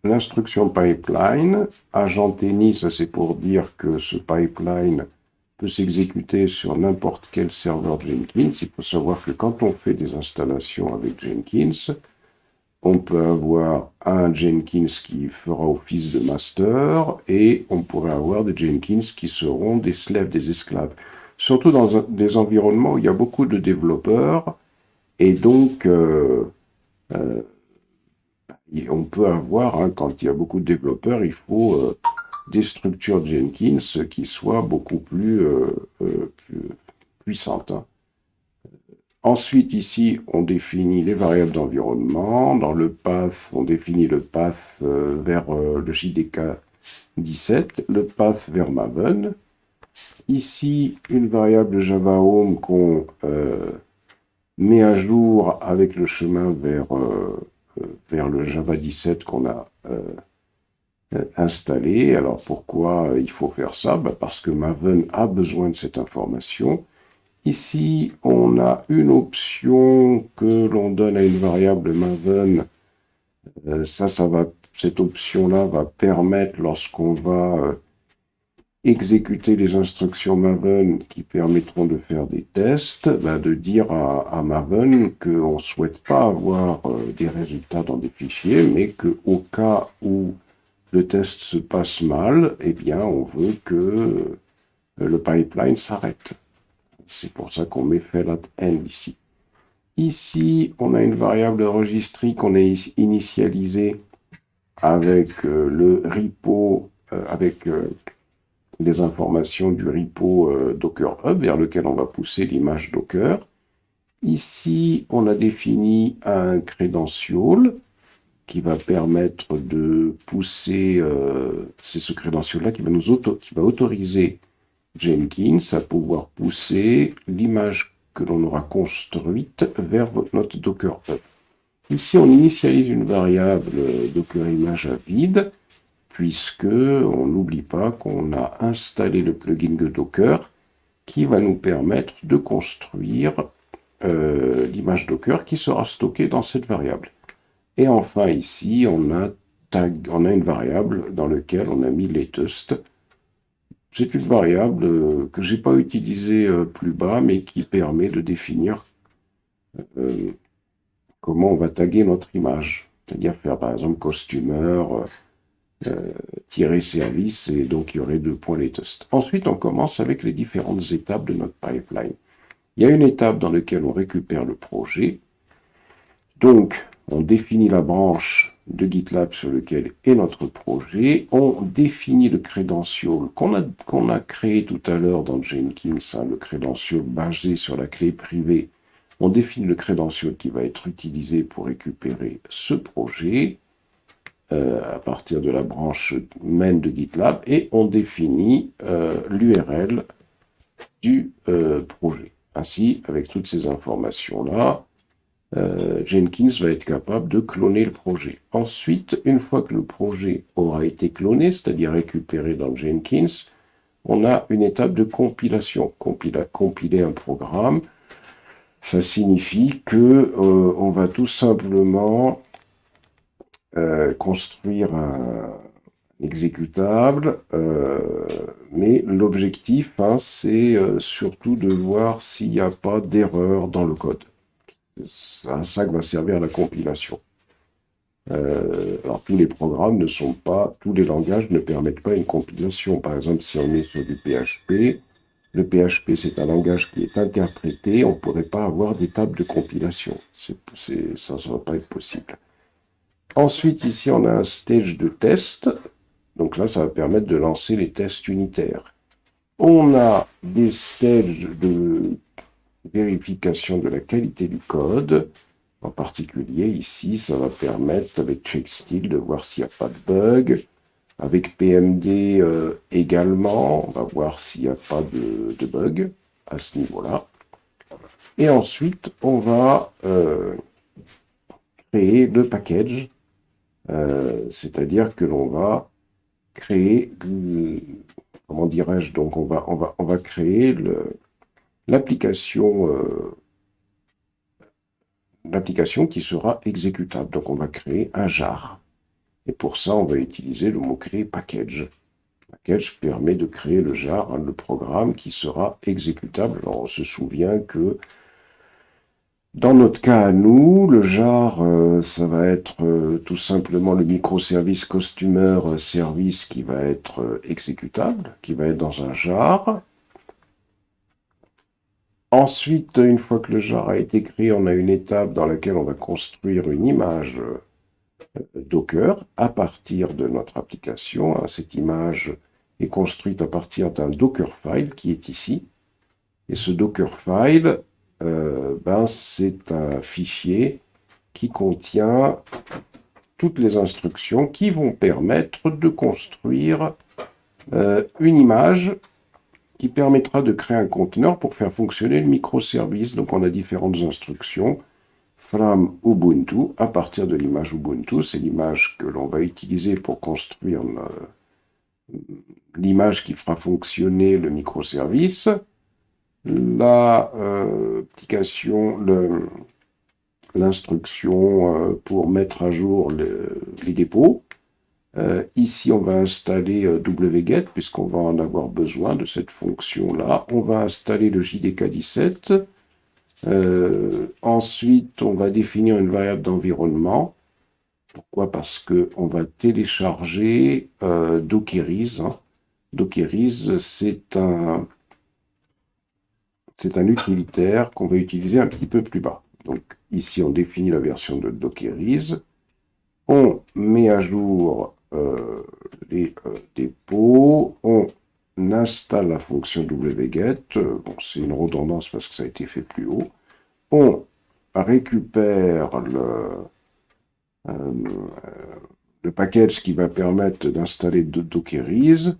L'instruction pipeline, agent any, ça c'est pour dire que ce pipeline peut s'exécuter sur n'importe quel serveur Jenkins. Il faut savoir que quand on fait des installations avec Jenkins, on peut avoir un Jenkins qui fera office de master et on pourrait avoir des Jenkins qui seront des slaves, des esclaves. Surtout dans des environnements où il y a beaucoup de développeurs et donc on peut avoir, hein, quand il y a beaucoup de développeurs, il faut des structures Jenkins qui soient beaucoup plus puissantes. Hein. Ensuite, ici, on définit les variables d'environnement. Dans le path, on définit le path vers le JDK 17, le path vers Maven. Ici, une variable Java Home qu'on met à jour avec le chemin vers le Java 17 qu'on a installé. Alors, pourquoi il faut faire ça? Parce que Maven a besoin de cette information. Ici, on a une option que l'on donne à une variable Maven. Cette option-là va permettre, lorsqu'on va exécuter les instructions Maven qui permettront de faire des tests, de dire à Maven qu'on ne souhaite pas avoir des résultats dans des fichiers, mais qu'au cas où le test se passe mal, eh bien, on veut que le pipeline s'arrête. C'est pour ça qu'on met fail at end ici. Ici, on a une variable registry qu'on a initialisée avec le repo, avec les informations du repo Docker Hub vers lequel on va pousser l'image Docker. Ici, on a défini un credential qui va permettre de pousser, c'est ce credential-là qui va autoriser Jenkins à pouvoir pousser l'image que l'on aura construite vers notre Docker Hub. Ici, on initialise une variable Docker image à vide, puisque on n'oublie pas qu'on a installé le plugin de Docker qui va nous permettre de construire l'image Docker qui sera stockée dans cette variable. Et enfin, ici, on a une variable dans laquelle on a mis latest. C'est une variable que je n'ai pas utilisée plus bas, mais qui permet de définir comment on va taguer notre image. C'est-à-dire faire, par exemple, costumer, tirer service, et donc il y aurait 2 points latest. Ensuite, on commence avec les différentes étapes de notre pipeline. Il y a une étape dans laquelle on récupère le projet. Donc, On définit la branche de GitLab sur laquelle est notre projet. On définit le credential qu'on a créé tout à l'heure dans Jenkins, le credential basé sur la clé privée. On définit le credential qui va être utilisé pour récupérer ce projet à partir de la branche main de GitLab et on définit l'URL du projet. Ainsi, avec toutes ces informations-là, Jenkins va être capable de cloner le projet. Ensuite, une fois que le projet aura été cloné, c'est-à-dire récupéré dans Jenkins, on a une étape de compilation. Compiler un programme, ça signifie que on va tout simplement construire un exécutable, mais l'objectif, c'est surtout de voir s'il n'y a pas d'erreur dans le code. C'est à ça que va servir la compilation. Alors tous les programmes ne sont pas, tous les langages ne permettent pas une compilation. Par exemple, si on est sur du PHP, le PHP c'est un langage qui est interprété, on ne pourrait pas avoir d'étape de compilation. Ça ne va pas être possible. Ensuite, ici, on a un stage de test. Donc là, ça va permettre de lancer les tests unitaires. On a des stages de vérification de la qualité du code. En particulier, ici, ça va permettre, avec CheckSteel, de voir s'il n'y a pas de bug. Avec PMD également, on va voir s'il n'y a pas de bug à ce niveau-là. Et ensuite, on va créer le package. C'est-à-dire que l'on va créer, comment dirais-je, donc on va créer l'application qui sera exécutable. Donc on va créer un jar. Et pour ça, on va utiliser le mot-clé package. Package permet de créer le jar, le programme qui sera exécutable. Alors on se souvient que dans notre cas à nous, le jar, ça va être tout simplement le microservice customer service qui va être exécutable, qui va être dans un jar. Ensuite, une fois que le jar a été créé, on a une étape dans laquelle on va construire une image Docker à partir de notre application. Cette image est construite à partir d'un Dockerfile qui est ici. Et ce Dockerfile, c'est un fichier qui contient toutes les instructions qui vont permettre de construire une image qui permettra de créer un conteneur pour faire fonctionner le microservice. Donc on a différentes instructions. From Ubuntu, à partir de l'image Ubuntu, c'est l'image que l'on va utiliser pour construire l'image qui fera fonctionner le microservice. L'instruction pour mettre à jour les dépôts. Ici, on va installer wget, puisqu'on va en avoir besoin de cette fonction-là. On va installer le JDK 17. Ensuite, on va définir une variable d'environnement. Pourquoi? Parce qu'on va télécharger Dockerize. Dockerize, c'est un utilitaire qu'on va utiliser un petit peu plus bas. Donc ici, on définit la version de Dockerize. On met à jour les dépôts. On installe la fonction wget. C'est une redondance parce que ça a été fait plus haut. On récupère le package qui va permettre d'installer Dockerize.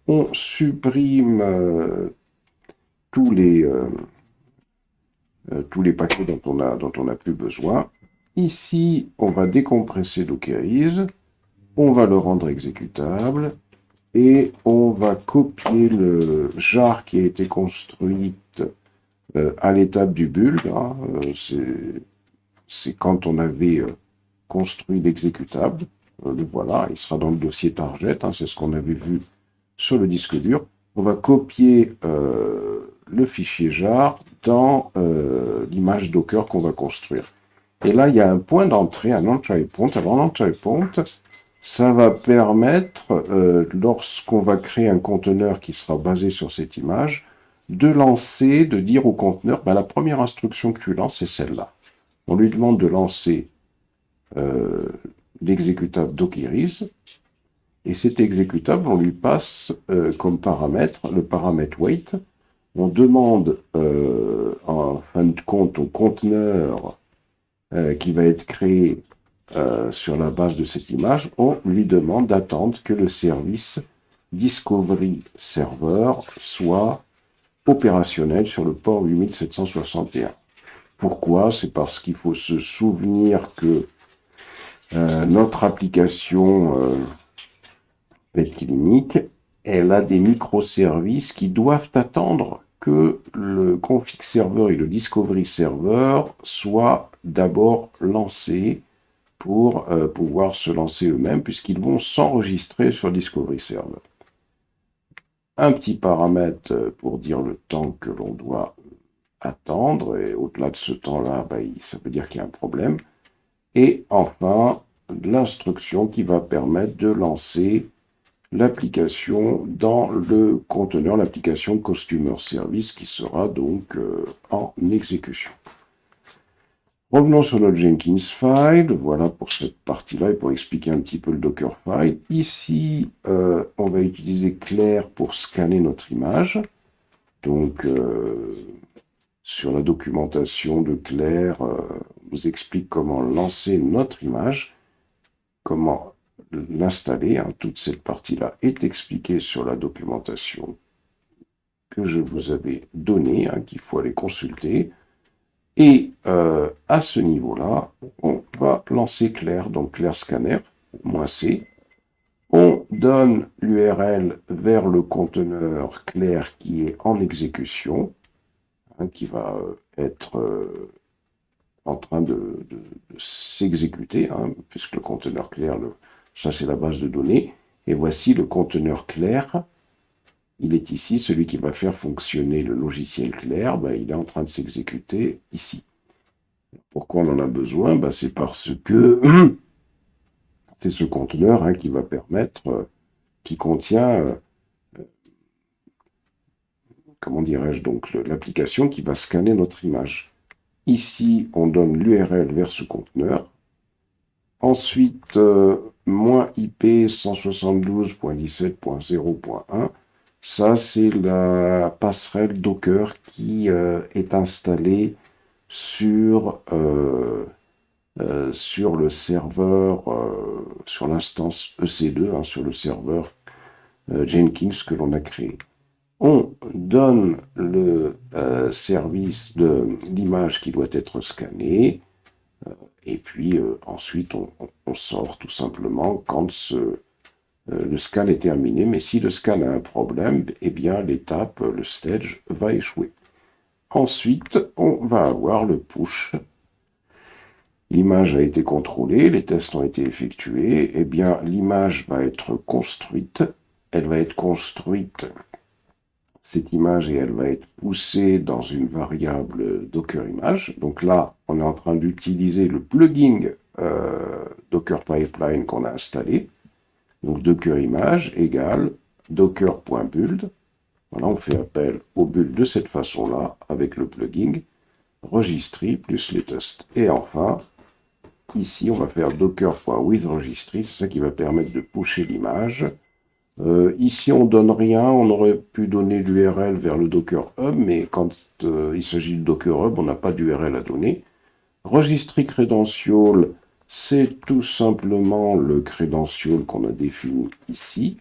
On supprime tous les paquets dont on n'a plus besoin. Ici, on va décompresser Dockerize, on va le rendre exécutable, et on va copier le jar qui a été construit à l'étape du build. C'est quand on avait construit l'exécutable. Voilà, il sera dans le dossier target, c'est ce qu'on avait vu sur le disque dur. On va copier le fichier jar dans l'image Docker qu'on va construire. Et là, il y a un point d'entrée, un entry point. Alors, l'entry point, ça va permettre, lorsqu'on va créer un conteneur qui sera basé sur cette image, de lancer, de dire au conteneur, la première instruction que tu lances, c'est celle-là. On lui demande de lancer l'exécutable Dockeris. Et cet exécutable, on lui passe comme paramètre le paramètre wait. On demande en fin de compte au conteneur qui va être créé sur la base de cette image, on lui demande d'attendre que le service Discovery Server soit opérationnel sur le port 8761. Pourquoi? C'est parce qu'il faut se souvenir que notre application Pet Clinic, elle a des microservices qui doivent attendre que le config server et le discovery server soient d'abord lancés pour pouvoir se lancer eux-mêmes, puisqu'ils vont s'enregistrer sur le discovery server. Un petit paramètre pour dire le temps que l'on doit attendre, et au-delà de ce temps-là, ça veut dire qu'il y a un problème. Et enfin, l'instruction qui va permettre de lancer l'application dans le conteneur, l'application Customer Service qui sera donc en exécution. Revenons sur notre Jenkins file, voilà pour cette partie-là et pour expliquer un petit peu le Dockerfile. Ici, on va utiliser Claire pour scanner notre image. Donc, sur la documentation de Claire, on vous explique comment lancer notre image, comment l'installer. Toute cette partie-là est expliquée sur la documentation que je vous avais donnée, qu'il faut aller consulter. Et à ce niveau-là, on va lancer Claire, donc Claire Scanner, -C. On donne l'URL vers le conteneur Claire qui est en exécution, qui va être en train de s'exécuter, puisque le conteneur Claire, ça c'est la base de données. Et voici le conteneur Claire. Il est ici, celui qui va faire fonctionner le logiciel Claire, il est en train de s'exécuter ici. Pourquoi on en a besoin? C'est parce que c'est ce conteneur qui va permettre, qui contient, comment dirais-je, donc l'application qui va scanner notre image. Ici, on donne l'URL vers ce conteneur. Ensuite, -IP 172.17.0.1. Ça, c'est la passerelle Docker qui est installée sur le serveur, sur l'instance EC2, sur le serveur Jenkins que l'on a créé. On donne le service de l'image qui doit être scannée, et puis ensuite on sort tout simplement quand le scan est terminé, mais si le scan a un problème, l'étape, le stage, va échouer. Ensuite, on va avoir le push. L'image a été contrôlée, les tests ont été effectués, l'image va être construite. Elle va être construite, cette image, et elle va être poussée dans une variable Docker Image. Donc là, on est en train d'utiliser le plugin Docker Pipeline qu'on a installé. Donc Docker Image égale docker.build. Voilà, on fait appel au build de cette façon-là, avec le plugin, registry plus les tests. Et enfin, ici, on va faire docker.withregistry, c'est ça qui va permettre de pusher l'image. Ici, on donne rien, on aurait pu donner l'URL vers le Docker Hub, mais quand il s'agit de Docker Hub, on n'a pas d'URL à donner. Registry credential, c'est tout simplement le credential qu'on a défini ici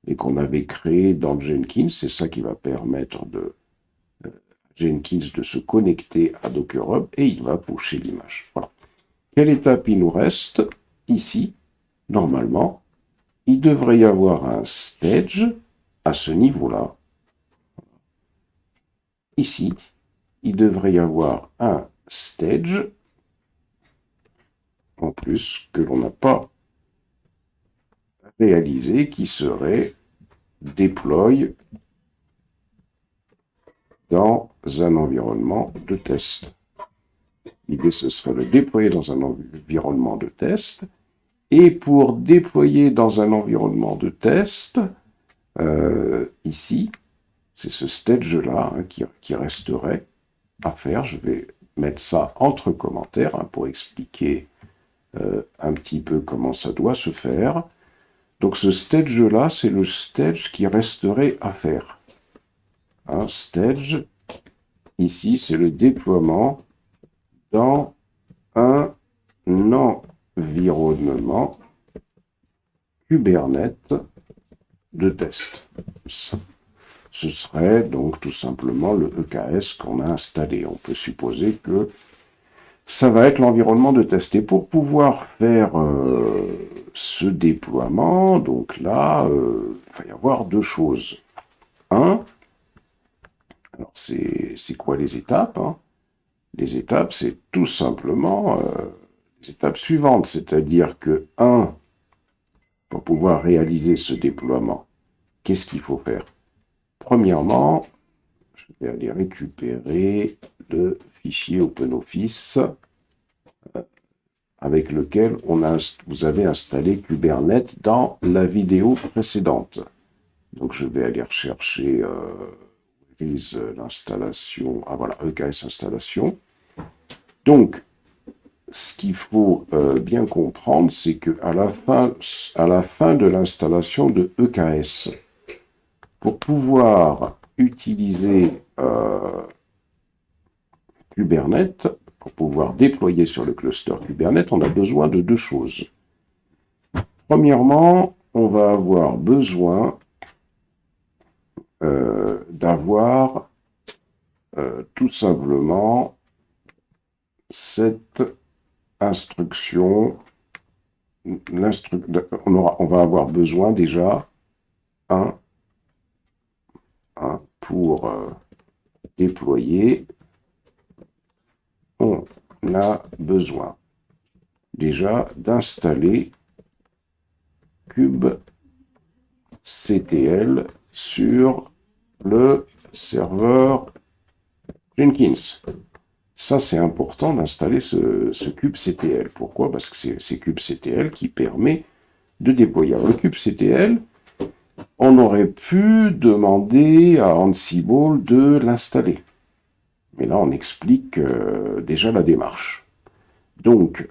et qu'on avait créé dans Jenkins. C'est ça qui va permettre de Jenkins de se connecter à Docker Hub et il va pusher l'image. Voilà. Quelle étape il nous reste? Ici, normalement, il devrait y avoir un stage à ce niveau-là. Ici, il devrait y avoir un stage en plus que l'on n'a pas réalisé, qui serait deploy dans un environnement de test. L'idée, ce serait de déployer dans un environnement de test. Et pour déployer dans un environnement de test, ici, c'est ce stage-là qui resterait à faire. Je vais mettre ça entre commentaires pour expliquer un petit peu comment ça doit se faire. Donc ce stage-là, c'est le stage qui resterait à faire. Un stage, ici, c'est le déploiement dans un environnement Kubernetes de test. Ce serait donc tout simplement le EKS qu'on a installé. On peut supposer que ça va être l'environnement de test. Et pour pouvoir faire ce déploiement, donc là, il va y avoir deux choses. Un, alors c'est quoi les étapes, hein? Les étapes, c'est tout simplement les étapes suivantes, c'est-à-dire que, pour pouvoir réaliser ce déploiement, qu'est-ce qu'il faut faire? Premièrement, je vais aller récupérer le fichier OpenOffice avec lequel vous avez installé Kubernetes dans la vidéo précédente. Donc je vais aller rechercher l'installation, voilà, EKS installation. Donc, ce qu'il faut bien comprendre, c'est qu'à la fin de l'installation de EKS, pour pouvoir utiliser Kubernetes, pour pouvoir déployer sur le cluster Kubernetes, on a besoin de deux choses. Premièrement, on va avoir besoin d'avoir tout simplement cette instruction. On va avoir besoin déjà pour déployer. On a besoin déjà d'installer kubectl sur le serveur Jenkins. Ça, c'est important d'installer ce kubectl. Pourquoi? Parce que c'est kubectl qui permet de déployer. Alors, le kubectl, on aurait pu demander à Ansible de l'installer. Mais là, on explique déjà la démarche. Donc,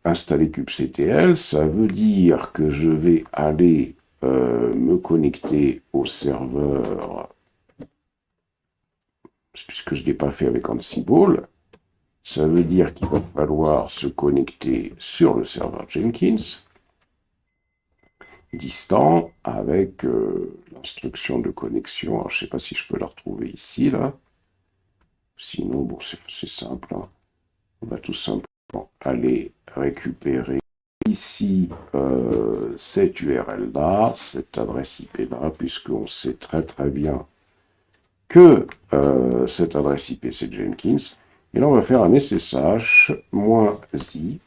installer kubectl, ça veut dire que je vais aller me connecter au serveur, puisque je ne l'ai pas fait avec Ansible. Ça veut dire qu'il va falloir se connecter sur le serveur Jenkins, distant, avec l'instruction de connexion. Alors, je ne sais pas si je peux la retrouver ici, là. Sinon, bon, c'est simple, hein. On va tout simplement aller récupérer ici cette URL-là, cette adresse IP-là, puisqu'on sait très très bien que cette adresse IP, c'est Jenkins. Et là, on va faire un SSH -i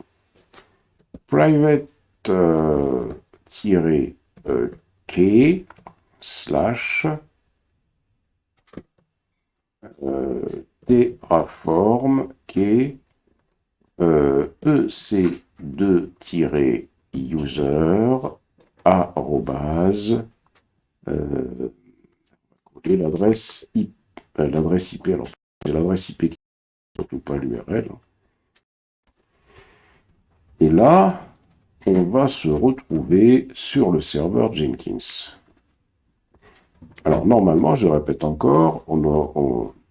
private-key slash terraform key ec2-user arrobase l'adresse IP. Alors, c'est l'adresse IP qui surtout pas l'URL. Et là, on va se retrouver sur le serveur Jenkins. Alors, normalement, je répète encore,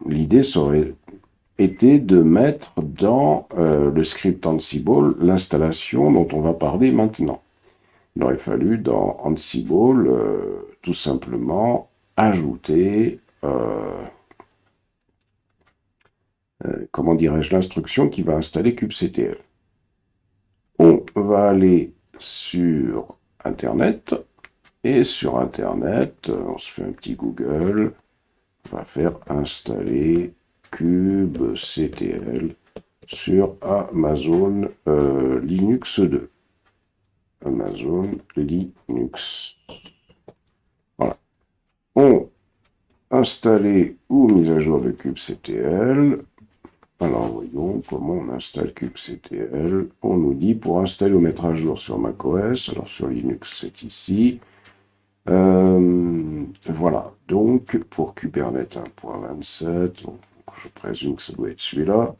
l'idée serait été de mettre dans le script Ansible l'installation dont on va parler maintenant. Il aurait fallu dans Ansible tout simplement ajouter comment dirais-je, l'instruction qui va installer kubectl. On va aller sur Internet, et sur Internet, on se fait un petit Google, on va faire installer kubectl sur Amazon Linux 2. Amazon Linux. Voilà. On installer ou mise à jour de kubectl. Alors, voyons comment on installe kubectl. On nous dit pour installer ou mettre à jour sur macOS. Alors, sur Linux, c'est ici. Voilà. Donc, pour Kubernetes 1.27, je présume que ça doit être celui-là.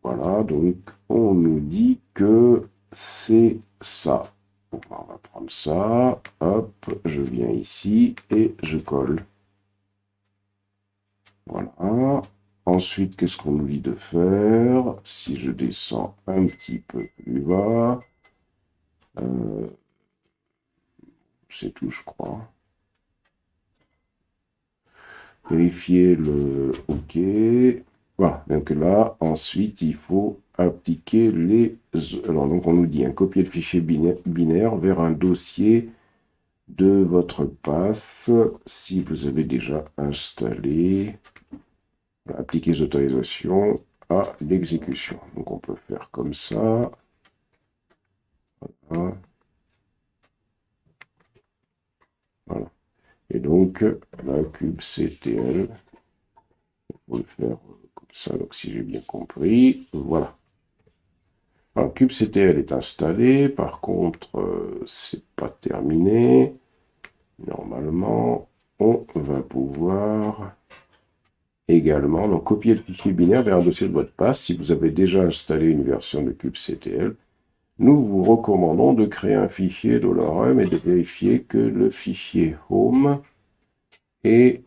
Voilà. Voilà, donc on nous dit que c'est ça. Bon, on va prendre ça, hop, je viens ici et je colle. Voilà. Ensuite, qu'est-ce qu'on nous dit de faire? Si je descends un petit peu plus bas, c'est tout, je crois. Vérifier le OK. Voilà, donc là, ensuite, il faut appliquer les... Alors, donc, on nous dit un copier le fichier binaire vers un dossier de votre passe, si vous avez déjà installé, appliquer les autorisations à l'exécution. Donc, on peut faire comme ça. Voilà. Voilà. Et donc, la kubectl, on peut le faire comme ça, donc si j'ai bien compris, voilà. Alors, kubectl est installé, par contre, c'est pas terminé. Normalement, on va pouvoir également donc, copier le fichier binaire vers un dossier de mot de passe. Si vous avez déjà installé une version de kubectl, nous vous recommandons de créer un fichier $home et de vérifier que le fichier home est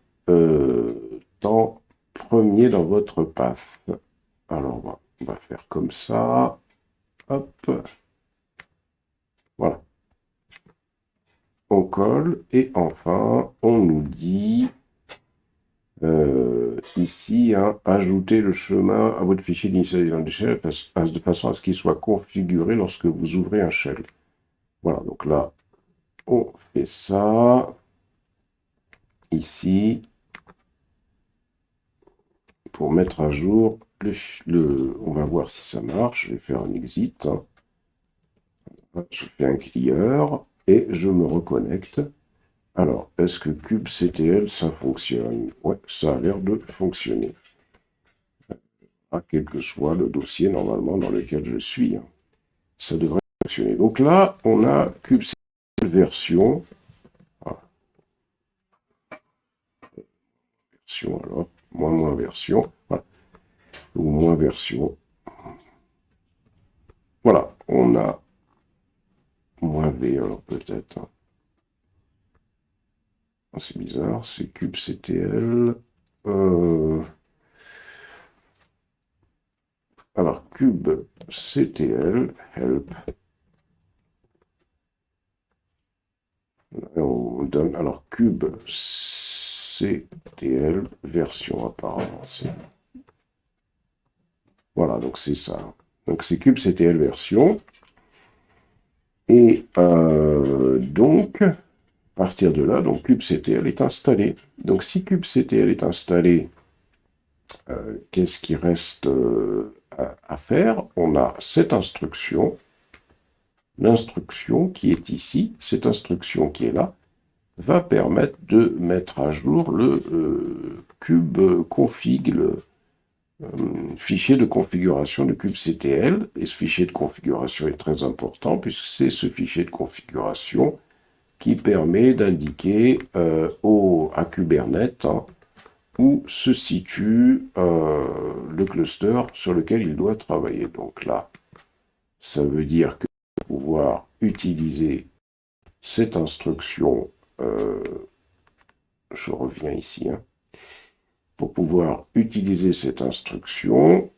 en premier dans votre path. Alors, on va faire comme ça. Hop. Voilà. On colle et enfin, on nous dit ici, hein, ajouter le chemin à votre fichier d'initialisation de shell de façon à ce qu'il soit configuré lorsque vous ouvrez un shell. Voilà, donc là, on fait ça. Ici, pour mettre à jour on va voir si ça marche. Je vais faire un exit. Hein. Je fais un clear et je me reconnecte. Alors, est-ce que kubectl, ça fonctionne? Ouais, ça a l'air de fonctionner. Quel que soit le dossier, normalement, dans lequel je suis. Hein. Ça devrait fonctionner. Donc là, on a kubectl version. Voilà. Version, alors, moins version. Voilà. Ou moins version. Voilà, on a moins V, alors peut-être. Hein. C'est bizarre, c'est kubectl. Alors, kubectl, help. On donne, alors, kubectl, version apparemment. Voilà, donc c'est ça. Donc c'est kubectl version. Et donc, à partir de là, donc kubectl est installé. Donc si kubectl est installé, qu'est-ce qui reste à faire? On a cette instruction, l'instruction qui est ici, cette instruction qui est là, va permettre de mettre à jour le kubeconfig, le fichier de configuration de kubectl. Et ce fichier de configuration est très important puisque c'est ce fichier de configuration qui permet d'indiquer à Kubernetes hein, où se situe le cluster sur lequel il doit travailler. Donc là, ça veut dire que pour pouvoir utiliser cette instruction, je reviens ici, hein, pour pouvoir utiliser cette instruction,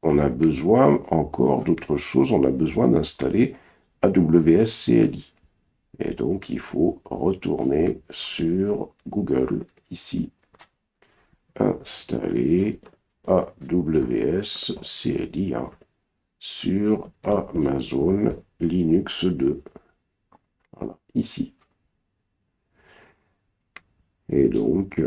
on a besoin encore d'autre chose, on a besoin d'installer AWS CLI. Et donc, il faut retourner sur Google, ici, installer AWS CLI hein, sur Amazon Linux 2. Voilà, ici. Et donc,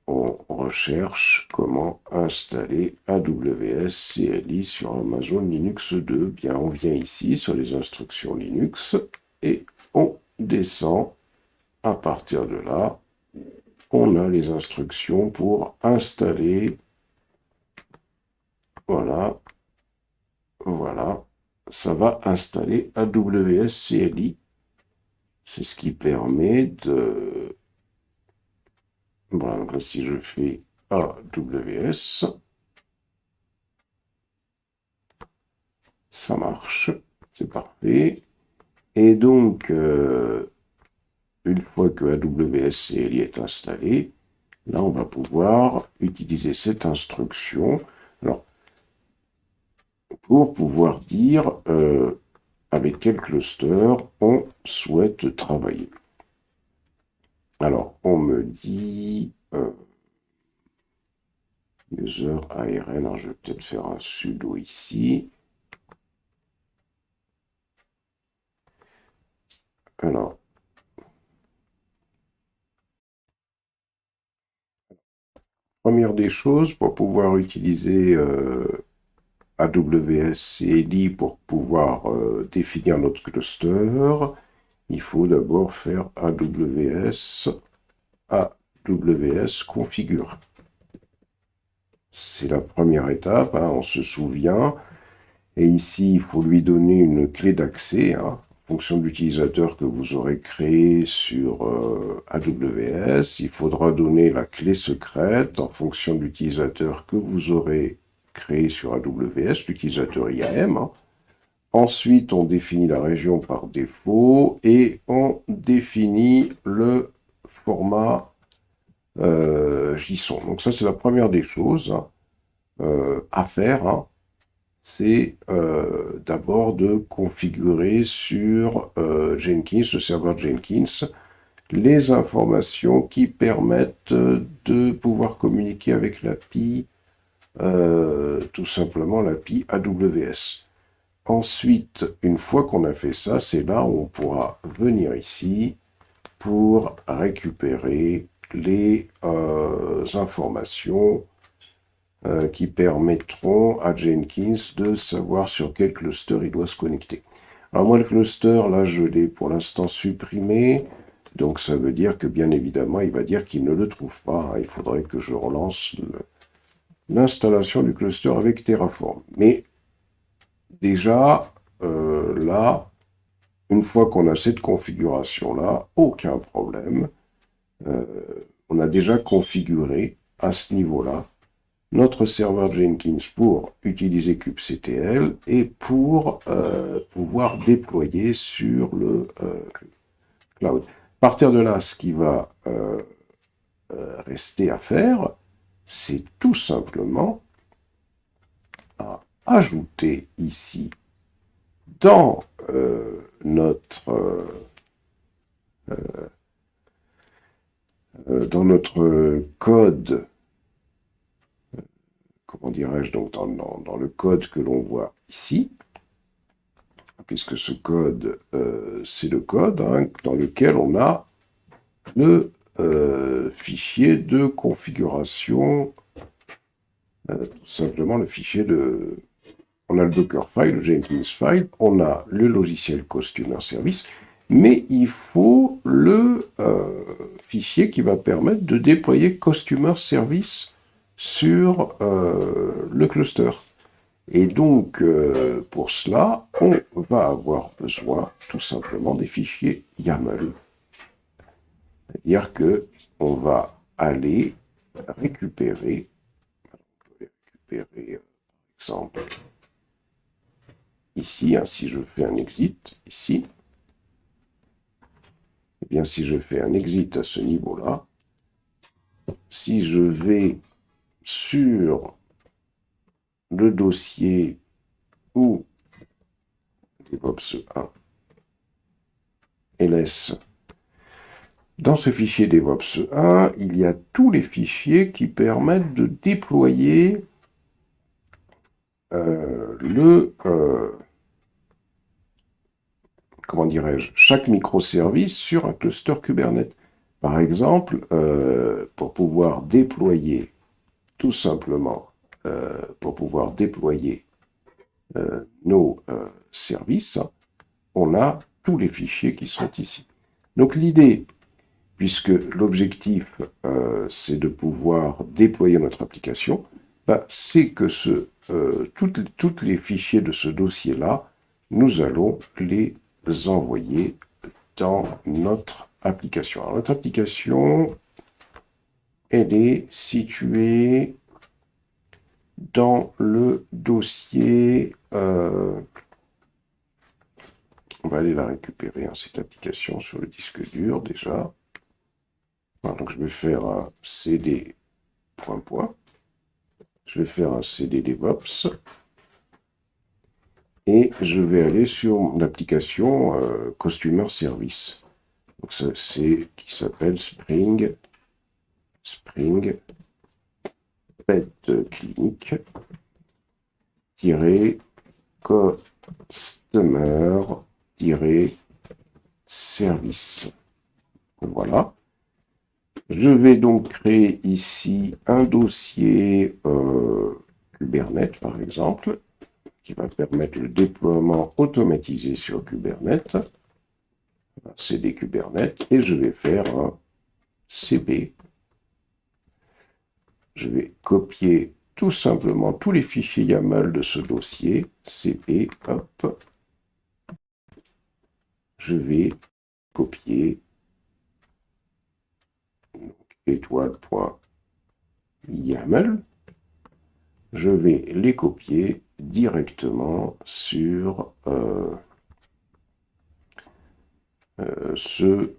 on recherche comment installer AWS CLI sur Amazon Linux 2. Bien, on vient ici sur les instructions Linux et on descend. À partir de là, on a les instructions pour installer. Voilà. Voilà. Ça va installer AWS CLI. C'est ce qui permet de... Voilà, donc là, si je fais AWS, Ça marche, c'est parfait. Et donc, une fois que AWS CLI est installé, là, on va pouvoir utiliser cette instruction. Alors, pour pouvoir dire avec quel cluster on souhaite travailler. Alors, on me dit user ARN, alors je vais peut-être faire un sudo ici. Alors, première des choses, pour pouvoir utiliser AWS CLI pour pouvoir définir notre cluster, il faut d'abord faire AWS configure. C'est la première étape, hein, on se souvient. Et ici, il faut lui donner une clé d'accès, hein, en fonction de l'utilisateur que vous aurez créé sur AWS. Il faudra donner la clé secrète en fonction de l'utilisateur que vous aurez créé sur AWS, l'utilisateur IAM. Hein. Ensuite, on définit la région par défaut et on définit le format JSON. Donc ça, c'est la première des choses à faire. Hein. C'est d'abord de configurer sur Jenkins, le serveur Jenkins, les informations qui permettent de pouvoir communiquer avec l'API, tout simplement l'API AWS. Ensuite, une fois qu'on a fait ça, c'est là où on pourra venir ici pour récupérer les informations qui permettront à Jenkins de savoir sur quel cluster il doit se connecter. Alors moi, le cluster, là, je l'ai pour l'instant supprimé. Donc ça veut dire que, bien évidemment, il va dire qu'il ne le trouve pas. Il faudrait que je relance l'installation du cluster avec Terraform. Mais déjà, là, une fois qu'on a cette configuration-là, aucun problème. On a déjà configuré à ce niveau-là notre serveur Jenkins pour utiliser kubectl et pour pouvoir déployer sur le cloud. À partir de là, ce qui va rester à faire, c'est tout simplement à ajouter ici dans notre code, comment dirais-je, donc dans le code que l'on voit ici, puisque ce code, c'est le code hein, dans lequel on a le fichier de configuration, tout simplement le fichier de... On a le Dockerfile, le Jenkins file, on a le logiciel Customer Service, mais il faut le fichier qui va permettre de déployer Customer Service sur le cluster. Et donc, pour cela, on va avoir besoin tout simplement des fichiers YAML. C'est-à-dire qu'on va aller récupérer, par exemple, ici, hein, si je fais un exit, ici, eh bien, si je fais un exit à ce niveau-là, si je vais sur le dossier où DevOps 1 ls, dans ce fichier DevOps 1, il y a tous les fichiers qui permettent de déployer comment dirais-je, chaque microservice sur un cluster Kubernetes. Par exemple, pour pouvoir déployer, tout simplement, pour pouvoir déployer nos services, on a tous les fichiers qui sont ici. Donc l'idée, puisque l'objectif, c'est de pouvoir déployer notre application, c'est que tous les fichiers de ce dossier-là, nous allons les envoyer dans notre application. Alors, notre application, elle est située dans le dossier On va aller la récupérer, cette application, sur le disque dur, déjà. Voilà, donc je vais faire un cd .poids. Je vais faire un cd DevOps. Et je vais aller sur l'application Customer Service. Donc c'est qui s'appelle Spring Pet Clinic Customer Service. Voilà. Je vais donc créer ici un dossier Kubernetes, par exemple, qui va permettre le déploiement automatisé sur Kubernetes. Un CD Kubernetes, et je vais faire un CP. Je vais copier tout simplement tous les fichiers YAML de ce dossier, CP, hop. Je vais copier étoile.yaml. Je vais les copier directement sur ce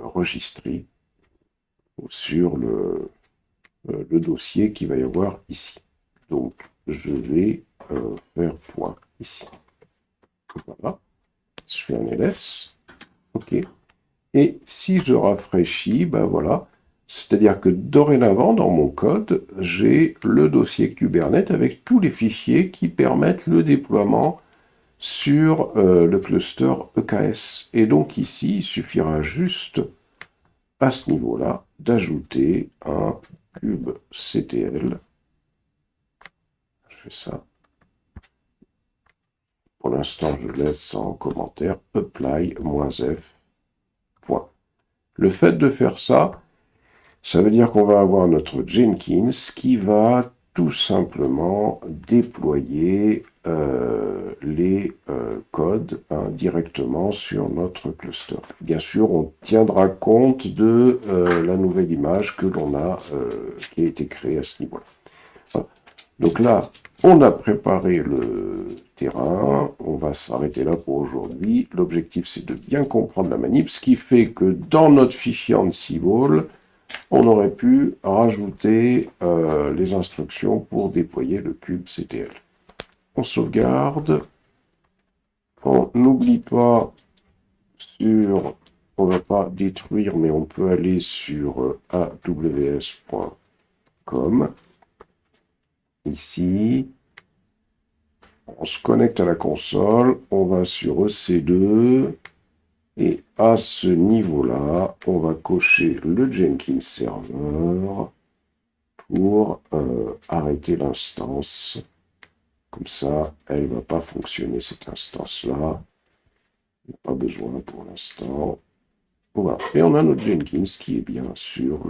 registry, ou sur le dossier qu'il va y avoir ici. Donc, je vais faire point ici. Voilà. Je fais un ls. OK. Et si je rafraîchis, ben voilà. C'est-à-dire que dorénavant, dans mon code, j'ai le dossier Kubernetes avec tous les fichiers qui permettent le déploiement sur le cluster EKS. Et donc ici, il suffira juste, à ce niveau-là, d'ajouter un kubectl. Je fais ça. Pour l'instant, je laisse en commentaire apply-f. Point. Le fait de faire ça, ça veut dire qu'on va avoir notre Jenkins qui va tout simplement déployer les codes directement sur notre cluster. Bien sûr, on tiendra compte de la nouvelle image que l'on a, qui a été créée à ce niveau-là. Voilà. Donc là, on a préparé le terrain, on va s'arrêter là pour aujourd'hui. L'objectif, c'est de bien comprendre la manip, ce qui fait que dans notre fichier Ansible, on aurait pu rajouter les instructions pour déployer le kubectl. On sauvegarde. On n'oublie pas on ne va pas détruire, mais on peut aller sur aws.com. Ici, on se connecte à la console, on va sur EC2, et à ce niveau-là, on va cocher le Jenkins Server pour arrêter l'instance. Comme ça, elle ne va pas fonctionner, cette instance-là. Pas besoin pour l'instant. Voilà. Et on a notre Jenkins qui est bien sur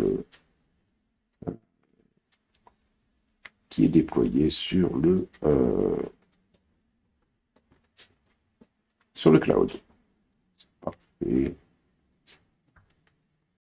qui est déployé sur le cloud. C'est parfait.